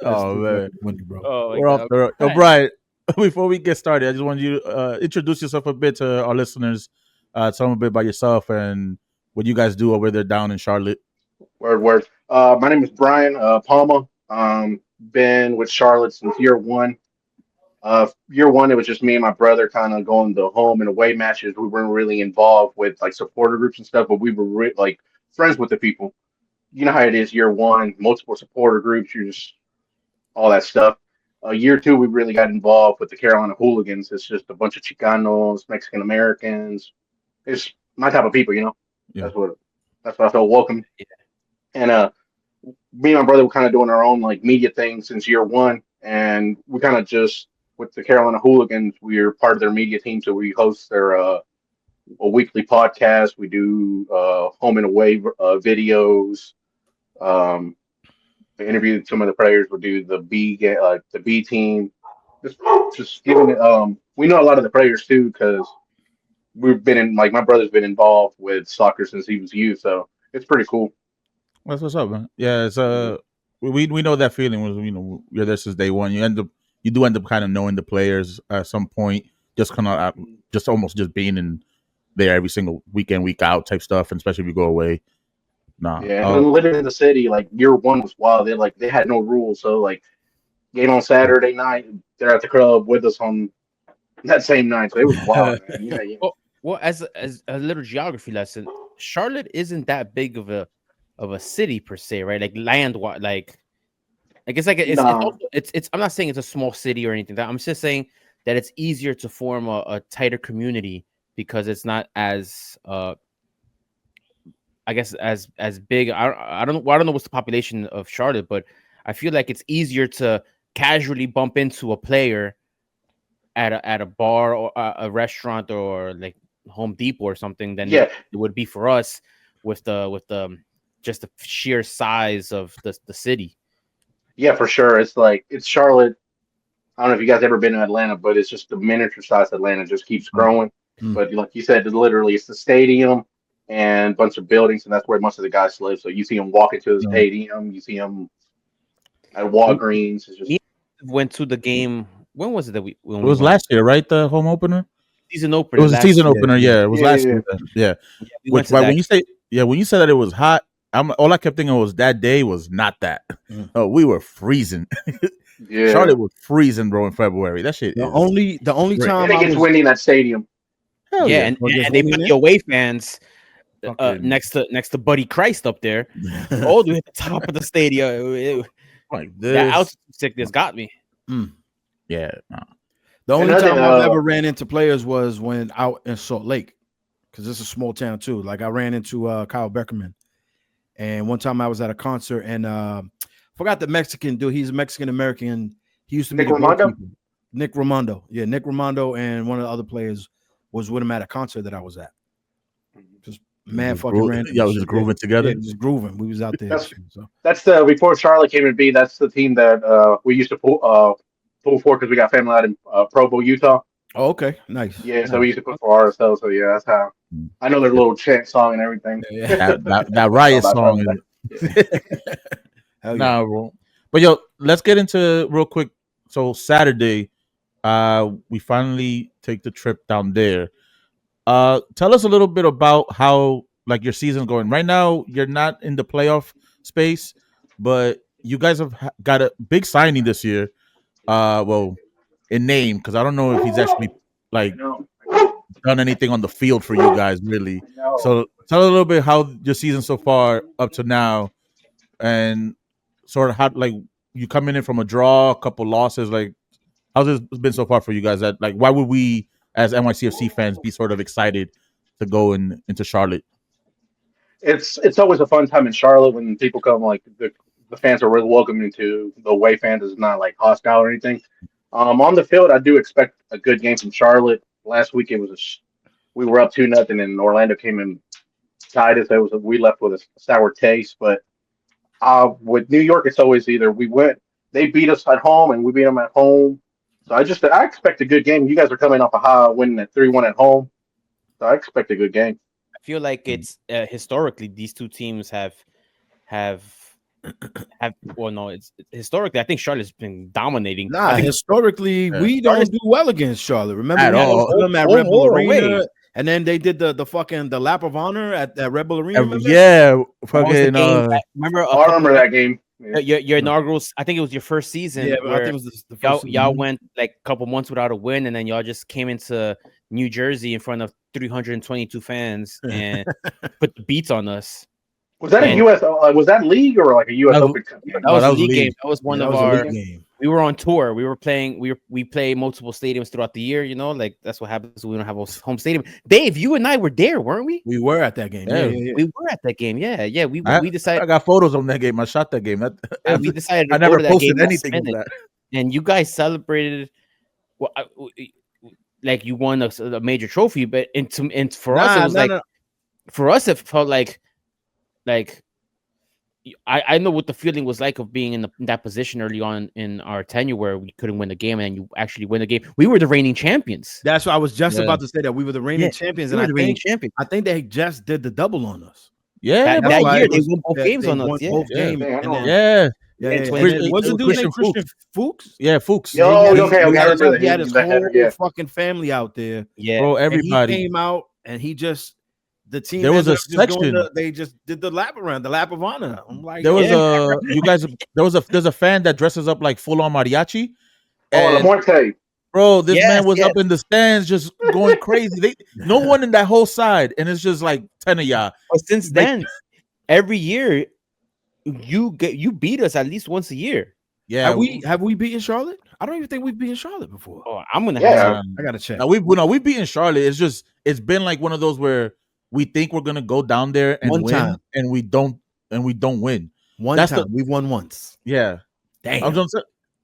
Oh man, bro. We're off the road. Bryan, before we get started, I just want you to introduce yourself a bit to our listeners. Tell them a bit about yourself and what you guys do over there down in Charlotte. Word. My name is Bryan Palma. Been with Charlotte since year one. Year one, it was just me and my brother kind of going to home and away matches. We weren't really involved with like supporter groups and stuff, but we were like friends with the people. You know how it is year one, multiple supporter groups, you just all that stuff. Year two, we really got involved with the Carolina Hooligans. It's just a bunch of Chicanos, Mexican Americans. It's my type of people, you know. Yeah. That's what I felt welcome. Yeah. And me and my brother were kind of doing our own like media thing since year one, and we kind of just with the Carolina Hooligans, we're part of their media team, so we host their a weekly podcast. We do home and away videos. We interview some of the players. We'll do the B team. Just giving it. We know a lot of the players too because we've been in like my brother's been involved with soccer since he was youth, so it's pretty cool. That's what's up, man. Yeah, it's we know that feeling when you're there since day one. You do end up kind of knowing the players at some point, just kind of just almost just being in there every single weekend, week out type stuff, and especially if you go away. Yeah, and living in the city, like year one was wild. They had no rules, so like game on Saturday night, they're at the club with us on that same night. So it was wild, man. Yeah. Well, as a little geography lesson, Charlotte isn't that big of a city per se, right? Like like it's like it's I'm not saying it's a small city or anything. I'm just saying that it's easier to form a tighter community because it's not as I guess as big. I don't know what's the population of Charlotte, but I feel like it's easier to casually bump into a player at a bar or a restaurant or like Home Depot or something than it would be for us with the just the sheer size of the city. Yeah, for sure. It's Charlotte. I don't know if you guys ever been to Atlanta, but it's just the miniature size. Atlanta just keeps growing. Mm. But like you said, literally it's the stadium and a bunch of buildings, and that's where most of the guys live. So you see them walking to the stadium, you see them at Walgreens. It's just... We went to the game. When was it that it was last year, right? The home opener, season opener. It was a season opener. Yeah, it was last year. Yeah. When you say that it was hot, all I kept thinking was that day was not that. Oh, we were freezing. Yeah, Charlotte was freezing, bro, in February. That shit. The only time I think it's windy in that stadium. Hell yeah, and they put the away fans next to Buddy Christ up there. All the way at the top of the stadium. That altitude sickness got me. Yeah. No. The only time I've ever ran into players was when out in Salt Lake, because it's a small town too. Like I ran into Kyle Beckerman, and one time I was at a concert and forgot the Mexican dude. He's a Mexican American. He used to meet Nick Raimondo. Yeah, Nick Raimondo and one of the other players was with him at a concert that I was at. Just mad fucking random. Y'all was just grooving together. Yeah, just grooving. We was out there. That's the before Charlotte came to be. That's the team that we used to pull for because we got family out in Provo, Utah. Oh, okay, nice. Yeah, so we used to put for ourselves. So yeah, that's how I know their little chant song and everything. Yeah. that riot song. Nah, bro. But yo, let's get into real quick. So Saturday, we finally take the trip down there. Tell us a little bit about how like your season's going. Right now, you're not in the playoff space, but you guys have got a big signing this year. Well, in name, because I don't know if he's actually like done anything on the field for you guys, really. So tell a little bit how your season so far up to now, and sort of how like you coming in from a draw, a couple losses. Like How's this been so far for you guys? That like, why would we as NYCFC fans be sort of excited to go into Charlotte? It's always a fun time in Charlotte when people come. Like the fans are really welcoming to the away fans. It's not like hostile or anything. On the field, I do expect a good game from Charlotte. Last week it was we were up 2-0, and Orlando came and tied us. We left with a sour taste. But with New York, it's always either they beat us at home, and we beat them at home. So I expect a good game. You guys are coming off a high winning at 3-1 at home, so I expect a good game. I feel like it's historically these two teams have well, no, it's historically I think Charlotte's been dominating. Nah, historically we don't do well against Charlotte. Remember At all. them at Rebel Arena, and then they did the lap of honor at Rebel Arena. Remember? Yeah, fucking. Remember? I remember that game. Your inaugural, I think it was your first season. Yeah, I think it was the first y'all went like a couple months without a win, and then y'all just came into New Jersey in front of 322 fans and put the beats on us. Was that a U.S. Was that league or like a U.S. Open? That was a league game. That was one of our. Game. We were on tour. We were playing. We play multiple stadiums throughout the year. You know, like that's what happens when we don't have a home stadium. Dave, you and I were there, weren't we? We were at that game. Yeah. We were at that game. Yeah. We decided. I got photos on that game. I shot that game. We decided. I never posted anything of that. And you guys celebrated. Well, like you won a major trophy, but for us it was for us it felt like I know what the feeling was like of being in that position early on in our tenure where we couldn't win the game and you actually win the game. We were the reigning champions. That's what I was just about to say, that we were the reigning champions. And I think they just did the double on us. Yeah, that year they won both games on us. Both games. What's the dude's name? Christian Fuchs? Yeah, Fuchs. Okay. He had his whole fucking family out there. Yeah, bro. Everybody came out and he just. The team there was a section. They just did the lap of honor. I'm like, there was there's a fan that dresses up like full on mariachi. Lamonte. Bro, this man was up in the stands just going crazy. No one in that whole side, and it's just like 10 of y'all. But since then, every year you beat us at least once a year. Yeah, have we beaten Charlotte? I don't even think we've beaten Charlotte before. Oh, I'm gonna I gotta check. Now we've beaten Charlotte. It's been like one of those where we think we're gonna go down there and win, and we don't win. We've won once. Yeah, damn.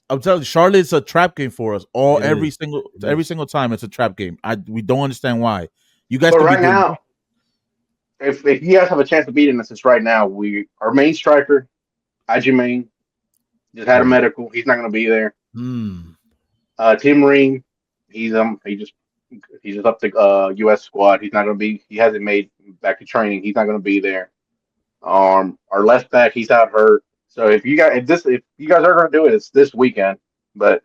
I'm telling you, Charlotte's a trap game for us. Every single time it's a trap game. We don't understand why. You guys, but right now, if you guys have a chance to beat us, it's right now. Our main striker, Main, just had a medical. He's not gonna be there. Tim Ring, he's just up to U.S. squad. He's not going to be. He hasn't made back to training. He's not going to be there. Our left back, he's out hurt. So if you guys are going to do it, it's this weekend. But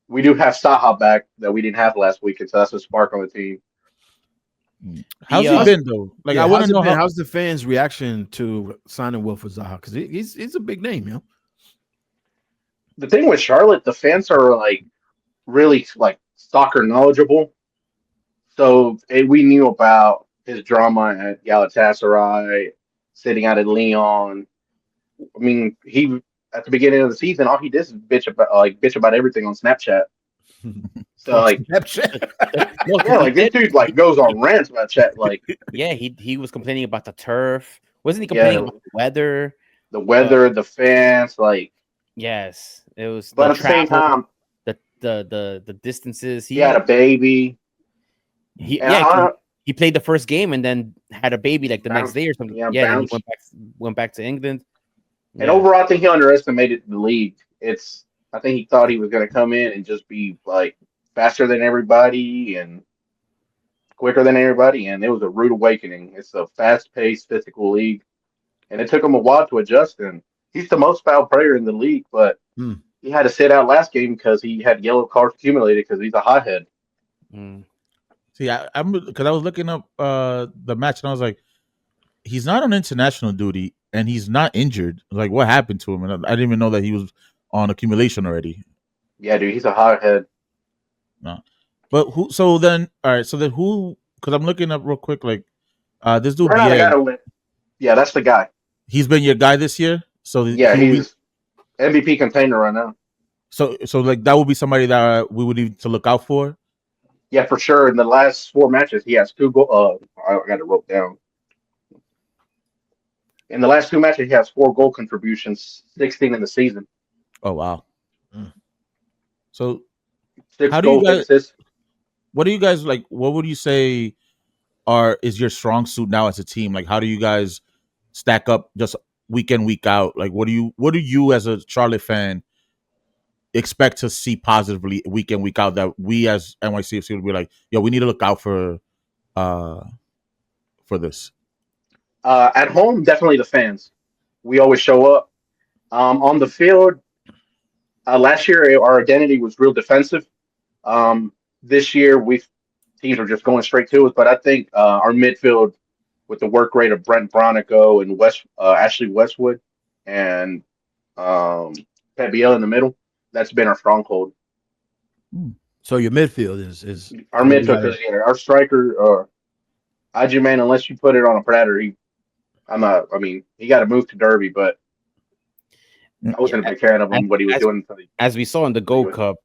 we do have Saha back that we didn't have last weekend, so that's a spark on the team. How's he been though? Like I want to know how's the fans' reaction to signing Wilfred Zaha, because he's a big name, you know. The thing with Charlotte, the fans are like really like soccer knowledgeable. So we knew about his drama at Galatasaray, sitting out at Lyon. I mean, he at the beginning of the season, all he did is bitch about everything on Snapchat. So like Snapchat, like this dude like goes on rants about chat. Like he was complaining about the turf. Wasn't he complaining about the weather? The weather, the fans, like yes, it was. But at the same time, the distances. He had a baby. He played the first game and then had a baby like the next day or something. Yeah, and he went back to England. And overall, I think he underestimated the league. I think he thought he was going to come in and just be like faster than everybody and quicker than everybody, and it was a rude awakening. It's a fast-paced, physical league, and it took him a while to adjust. And he's the most fouled player in the league, but he had to sit out last game because he had yellow cards accumulated because he's a hothead. See, I'm because I was looking up the match and I was like, he's not on international duty and he's not injured. Like, what happened to him? And I didn't even know that he was on accumulation already. Yeah, dude, he's a hothead. No, but who? So then, all right. So then, who? Because I'm looking up real quick. Like, this dude. Yeah, that's the guy. He's been your guy this year. So yeah, he's MVP contender right now. So like that would be somebody that we would need to look out for. Yeah, for sure. In the last 4 matches, he has 2 goal. I got it wrote down. In the last 2 matches, he has 4 goal contributions, 16 in the season. Oh wow. So 6 how do you goals, 8 guys? assists. What do you guys like? What would you say is your strong suit now as a team? Like, how do you guys stack up just week in, week out? Like, what do you as a Charlotte fan expect to see positively week in, week out that we as NYCFC would be like, yo, we need to look out for this? At home, definitely the fans. We always show up. On the field, last year our identity was real defensive. This year teams are just going straight to us. But I think our midfield, with the work rate of Brent Bronico and Ashley Westwood and Pat Biel in the middle, that's been our stronghold. So your midfield is our midfield, because our striker, Ajuman, unless you put it on a platter, he got to move to Derby, but I wasn't a big fan of him, what he was doing. As we saw in the Gold Cup,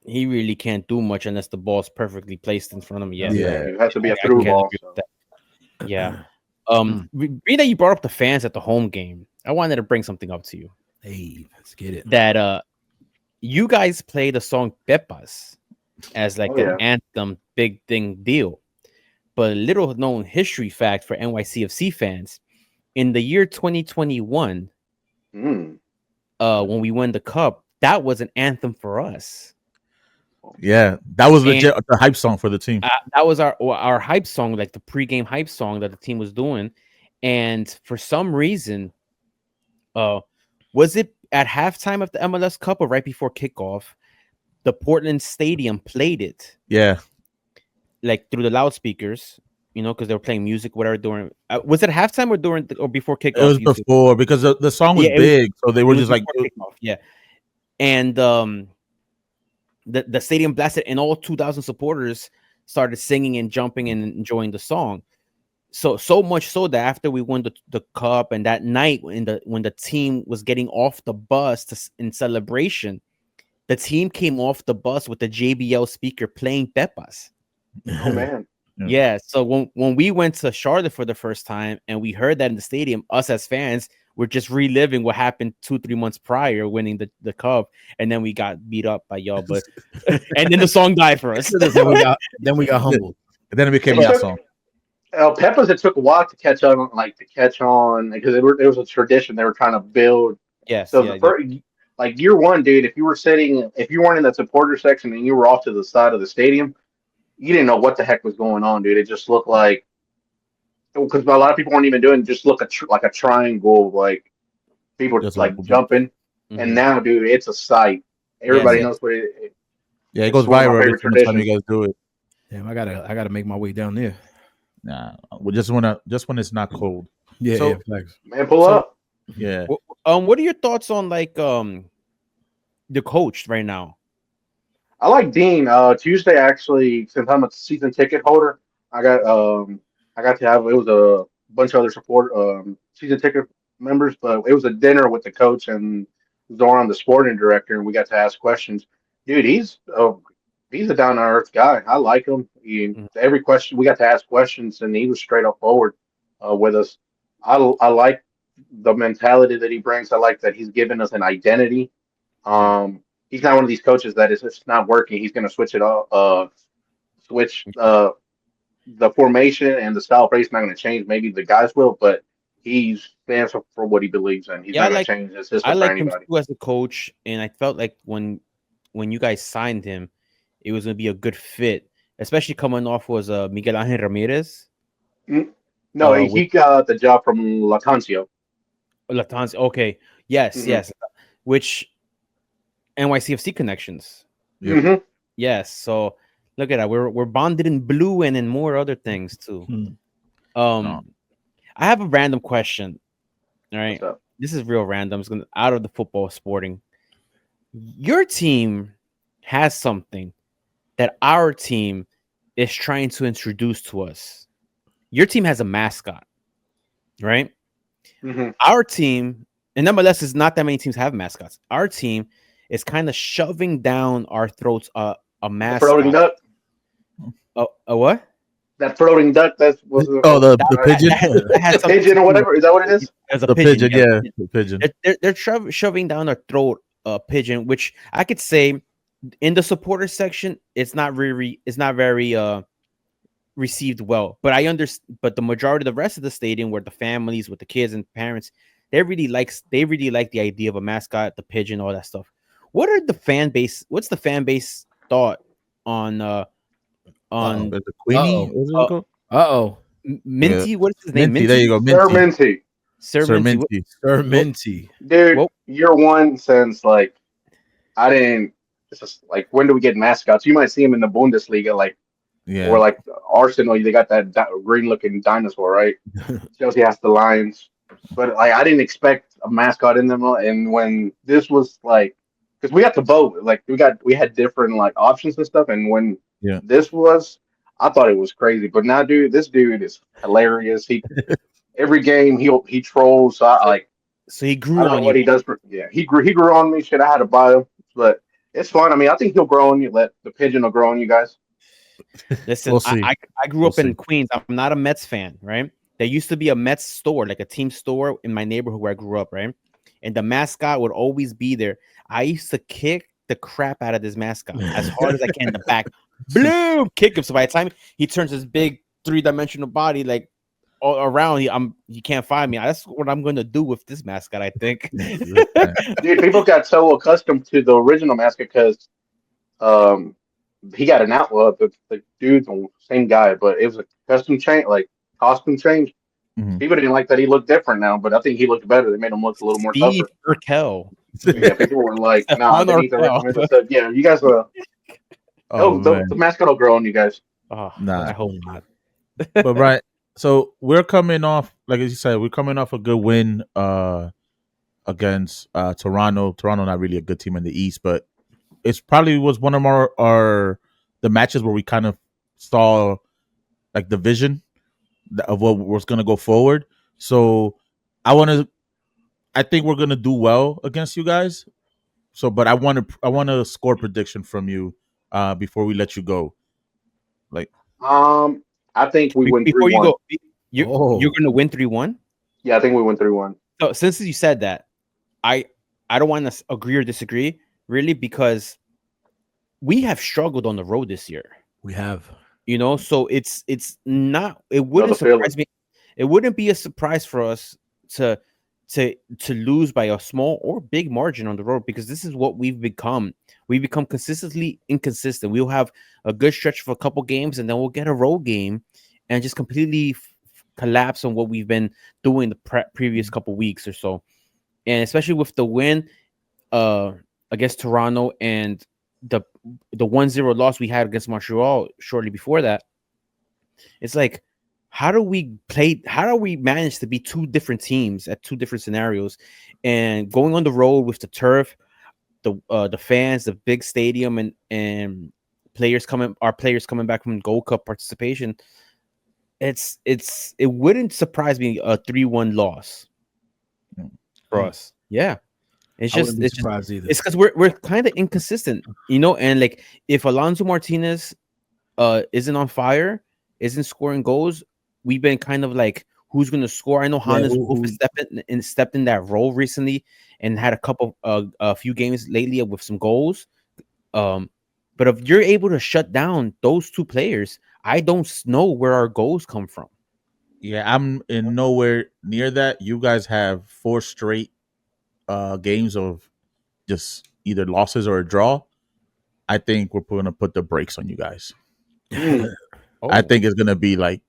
he really can't do much unless the ball's perfectly placed in front of him. Yeah, it has to be a through ball. So. Yeah. Being that you brought up the fans at the home game, I wanted to bring something up to you. Hey, let's get it. That you guys play the song Pepas as like an anthem, big thing deal. But a little known history fact for NYCFC fans, in the year 2021, when we won the cup, that was an anthem for us. Yeah, that was legit the hype song for the team. That was our hype song, like the pregame hype song that the team was doing. And for some reason, was it at halftime of the MLS Cup or right before kickoff? The Portland Stadium played it. Yeah, like through the loudspeakers, because they were playing music, whatever. During was it halftime or before kickoff? It was before, because the song was big, so they were just like kickoff, yeah. And the stadium blasted, and all 2,000 supporters started singing and jumping and enjoying the song. So much so that after we won the cup, and that night when the team was getting off the bus in celebration, the team came off the bus with the JBL speaker playing Pepas. Oh man. Yeah. So when we went to Charlotte for the first time and we heard that in the stadium, us as fans were just reliving what happened 2-3 months prior, winning the cup, and then we got beat up by y'all. But and then the song died for us. then we got humbled. And then it became that song. Pepas, it took a while to catch on, because it was a tradition they were trying to build. Yes. So like year one, dude, if you weren't in the supporter section and you were off to the side of the stadium, you didn't know what the heck was going on, dude. It just looked like, because a lot of people weren't even doing, just look like a triangle, like people just like jumping. Mm-hmm. And now, dude, it's a sight. Everybody knows what it. Yeah, it goes viral every time you guys do it. Damn, I gotta make my way down there. Nah, just when it's not cold. Yeah, so, thanks. Man, pull up. Yeah. What are your thoughts on like the coach right now? I like Dean. Tuesday, actually, since I'm a season ticket holder, I got to have, it was a bunch of other support season ticket members, but it was a dinner with the coach and Zoran, the sporting director, and we got to ask questions. Dude, he's a down to earth guy. I like him. Every question we got to ask questions, and he was straight up forward with us. I like the mentality that he brings. I like that he's given us an identity. He's not one of these coaches that is just not working. He's going to switch it up, switch the formation and the style of play is not going to change. Maybe the guys will, but he stands for what he believes in. He's not going to change his system for anybody. I like him too as a coach, and I felt like when you guys signed him, it was going to be a good fit, especially coming off was Miguel Angel Ramirez. No, he got the job from Latancio. Latancio, okay. Yes, yes. Which NYCFC connections. Mm-hmm. Yes, so look at that. We're bonded in blue and in more other things too. I have a random question. All right. This is real random. It's gonna out of the football sporting. Your team has something that our team is trying to introduce to us. Your team has a mascot, right? Mm-hmm. Our team, and nonetheless, is not that many teams have mascots. Our team is kind of shoving down our throats a mascot. Floating duck. A what? That floating duck. That's was the pigeon. That has pigeon or whatever. Is that what it is? As a The pigeon, yeah, the pigeon. They're shoving down our throat a pigeon, which I could say in the supporter section, it's not very received well. But I understand. But the majority of the rest of the stadium, where the families with the kids and parents, they really like the idea of a mascot, the pigeon, all that stuff. What's the fan base thought on the Queenie? Minty? What is his name? Minty. There you go, Minty. Sir Minty. Sir Minty. Dude, year one since like I didn't. It's just like when do we get mascots? You might see them in the Bundesliga, like or like Arsenal. They got that green-looking dinosaur, right? Chelsea has the Lions, but like I didn't expect a mascot in them. And when this was like, because we got the boat, like we had different like options and stuff. And when this was, I thought it was crazy. But now, dude, this dude is hilarious. He every game he trolls. So So he grew I don't on know what you. he does. He grew on me. Shit, I had to buy him, but it's fun. I mean, I think he'll grow on you. Let the pigeon will grow on you guys. Listen, I grew up in Queens. I'm not a Mets fan, right? There used to be a Mets store, like a team store in my neighborhood where I grew up, right? And the mascot would always be there. I used to kick the crap out of this mascot as hard as I can in the back. Bloom, kick him. So by the time he turns his big 3-dimensional body like all around, he can't find me. That's what I'm gonna do with this mascot, I think. Dude, people got so accustomed to the original mascot because he got an outlaw, the dude's the same guy, but it was a custom change, like costume change. Mm-hmm. People didn't like that he looked different now, but I think he looked better. They made him look a little more tougher. Ricart. Yeah, people were like, "Nah, they need to recommend this stuff." Yeah, you guys the mascot will grow on you guys. Oh, nah, I hope not. But right, so we're coming off, like you said, we're coming off a good win against Toronto. Toronto not really a good team in the East, but it's probably was one of the matches where we kind of saw like the vision of what was going to go forward. So I think we're going to do well against you guys. So, but I want a score prediction from you before we let you go. Like, I think we win 3-1. Before you go, you're going to win 3-1? Yeah, I think we win 3-1. So since you said that, I don't want to agree or disagree really, because we have struggled on the road this year. We have. So it's not. It wouldn't surprise me. It wouldn't be a surprise for us to lose by a small or big margin on the road, because this is what we've become. We become consistently inconsistent. We'll have a good stretch for a couple games, and then we'll get a road game, and just completely collapse on what we've been doing the previous couple weeks or so. And especially with the win against Toronto and the 1-0 loss we had against Montreal shortly before that, it's like, how do we manage to be two different teams at two different scenarios, and going on the road with the turf, the fans, the big stadium, and our players coming back from Gold Cup participation? It wouldn't surprise me a 3-1 loss for us. Yeah. It's because we're kind of inconsistent, and like if Alonso Martinez isn't on fire, isn't scoring goals, we've been kind of like, who's going to score? I know Hannes stepped in that role recently and had a few games lately with some goals. But if you're able to shut down those two players, I don't know where our goals come from. Yeah, I'm in nowhere near that. You guys have 4 straight games of just either losses or a draw. I think we're going to put the brakes on you guys. I think it's going to be like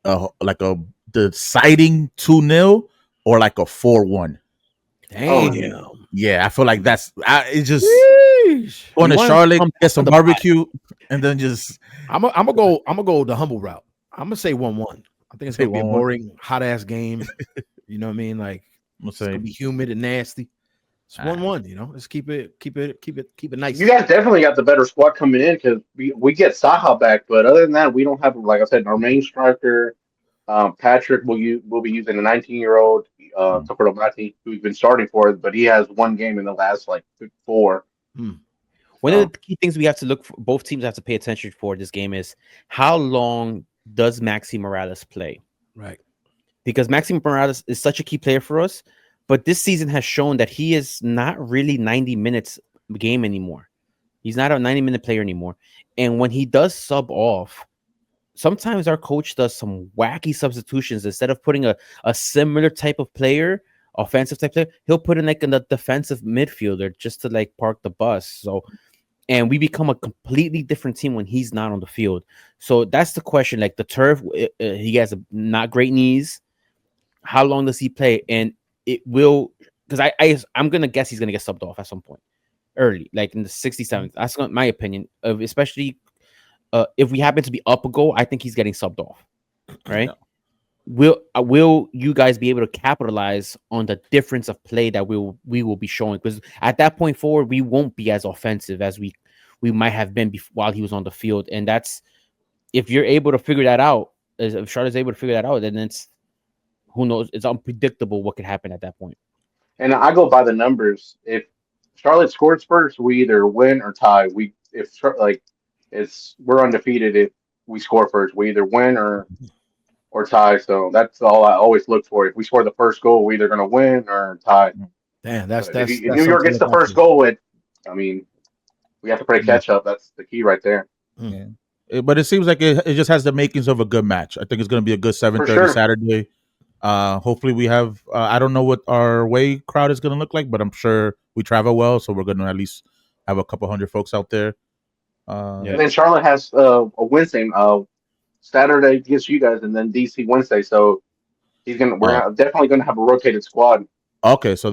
a deciding 2-0 or like a 4-1. Damn. Yeah, I feel like it's just going to Charlotte, get some barbecue, and then just I'm gonna go the humble route. I'm gonna say 1-1. I think it's gonna be a boring, hot ass game. You know what I mean? Like, it's gonna be humid and nasty. It's 1-1. Let's keep it nice. You guys definitely got the better squad coming in, because we get Saha back, but other than that, we don't have, like I said, our main striker. Patrick will be using a 19-year-old. Tokoromati, who's been starting for it, but he has one game in the last like 4. One of the key things we have to look for, both teams have to pay attention for this game is how long does Maxi Morales play? Right. Because Maxi Morales is such a key player for us, but this season has shown that he is not really 90 minutes game anymore. He's not a 90-minute player anymore. And when he does sub off, sometimes our coach does some wacky substitutions. Instead of putting a similar type of player, offensive type player, he'll put in like a defensive midfielder just to like park the bus. So, and we become a completely different team when he's not on the field. So that's the question. Like the turf, he has not great knees. How long does he play? And it will, because I'm gonna guess he's gonna get subbed off at some point early, like in the 67th. That's not my opinion. Especially if we happen to be up a goal, I think he's getting subbed off. Right? No. Will you guys be able to capitalize on the difference of play that we will be showing? Because at that point forward, we won't be as offensive as we might have been while he was on the field. And that's, if you're able to figure that out, if Charlotte's able to figure that out, then it's, who knows? It's unpredictable what could happen at that point. And I go by the numbers. If Charlotte scores first, we either win or tie. We're undefeated if we score first. We either win or tie. So that's all I always look for. If we score the first goal, we're either going to win or tie. Damn, if New York gets the first goal, we have to play catch up. That's the key right there. Yeah. But it seems like it just has the makings of a good match. I think it's going to be a good 7:30 Saturday. Hopefully we have. I don't know what our away crowd is going to look like, but I'm sure we travel well, so we're going to at least have a couple hundred folks out there. And then Charlotte has a Wednesday, Saturday against you guys, and then DC Wednesday. So we're definitely gonna have a rotated squad. Okay, so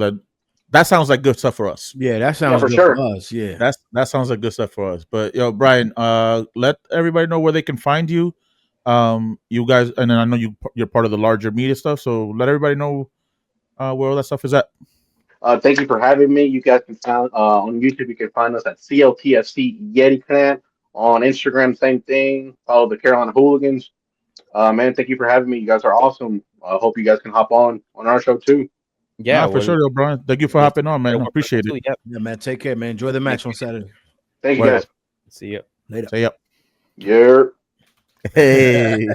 that sounds like good stuff for us. Yeah, that sounds good for us. Yeah, that sounds like good stuff for us. But Bryan, let everybody know where they can find you. You guys, and then I know you're part of the larger media stuff, so let everybody know where all that stuff is at. Thank you for having me. You guys can find on YouTube. You can find us at CLTFC Yeti Clan. On Instagram, same thing. Follow the Carolina Hooligans. Man, thank you for having me. You guys are awesome. I hope you guys can hop on our show too. Yeah, for sure, Bryan. Thank you for hopping on, man. I appreciate it. Yeah, man. Take care, man. Enjoy the match on Saturday. Thank you, guys. See you later. See ya. Yeah. Hey.